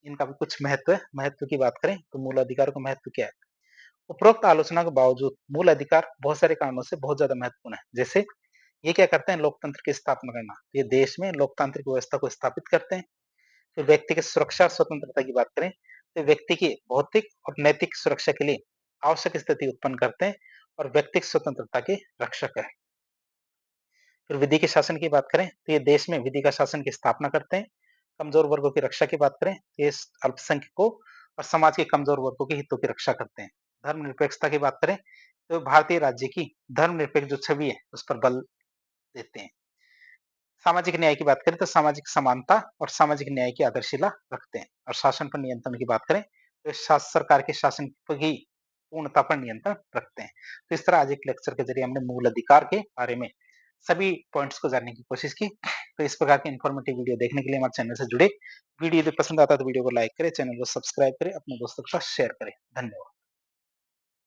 इनका भी कुछ महत्व है। महत्व की बात करें तो मूल अधिकार का महत्व क्या है? उपरोक्त आलोचना के बावजूद मूल अधिकार बहुत सारे कारणों से बहुत ज्यादा महत्वपूर्ण है। जैसे ये क्या करते हैं? लोकतंत्र की स्थापना करना, ये देश में लोकतांत्रिक व्यवस्था को स्थापित करते हैं। फिर व्यक्ति की सुरक्षा और स्वतंत्रता की बात करें तो व्यक्ति की भौतिक और नैतिक सुरक्षा के लिए आवश्यक स्थिति उत्पन्न करते हैं और व्यक्तिगत स्वतंत्रता के रक्षक है। फिर विधि के शासन की बात करें तो ये देश में विधि का शासन की स्थापना करते हैं। कमजोर वर्गों की रक्षा की बात करें तो ये अल्पसंख्यकों और समाज के कमजोर वर्गों के हितों की रक्षा करते हैं। धर्मनिरपेक्षता की बात करें तो भारतीय राज्य की धर्मनिरपेक्ष जो छवि है उस पर बल देते हैं। सामाजिक न्याय की बात करें तो सामाजिक समानता और सामाजिक न्याय की आदर्शिला रखते हैं। और शासन पर नियंत्रण की बात करें तो सरकार के शासन की पूर्णता पर नियंत्रण रखते हैं। तो इस तरह आज एक लेक्चर के जरिए हमने मूल अधिकार के बारे में सभी पॉइंट्स को जानने की कोशिश की। तो इस प्रकार की इन्फॉर्मेटिव वीडियो देखने के लिए हमारे चैनल से जुड़े। वीडियो यदि पसंद आता है तो वीडियो को लाइक करें, चैनल को सब्सक्राइब करें, अपने दोस्तों के साथ शेयर करें। धन्यवाद।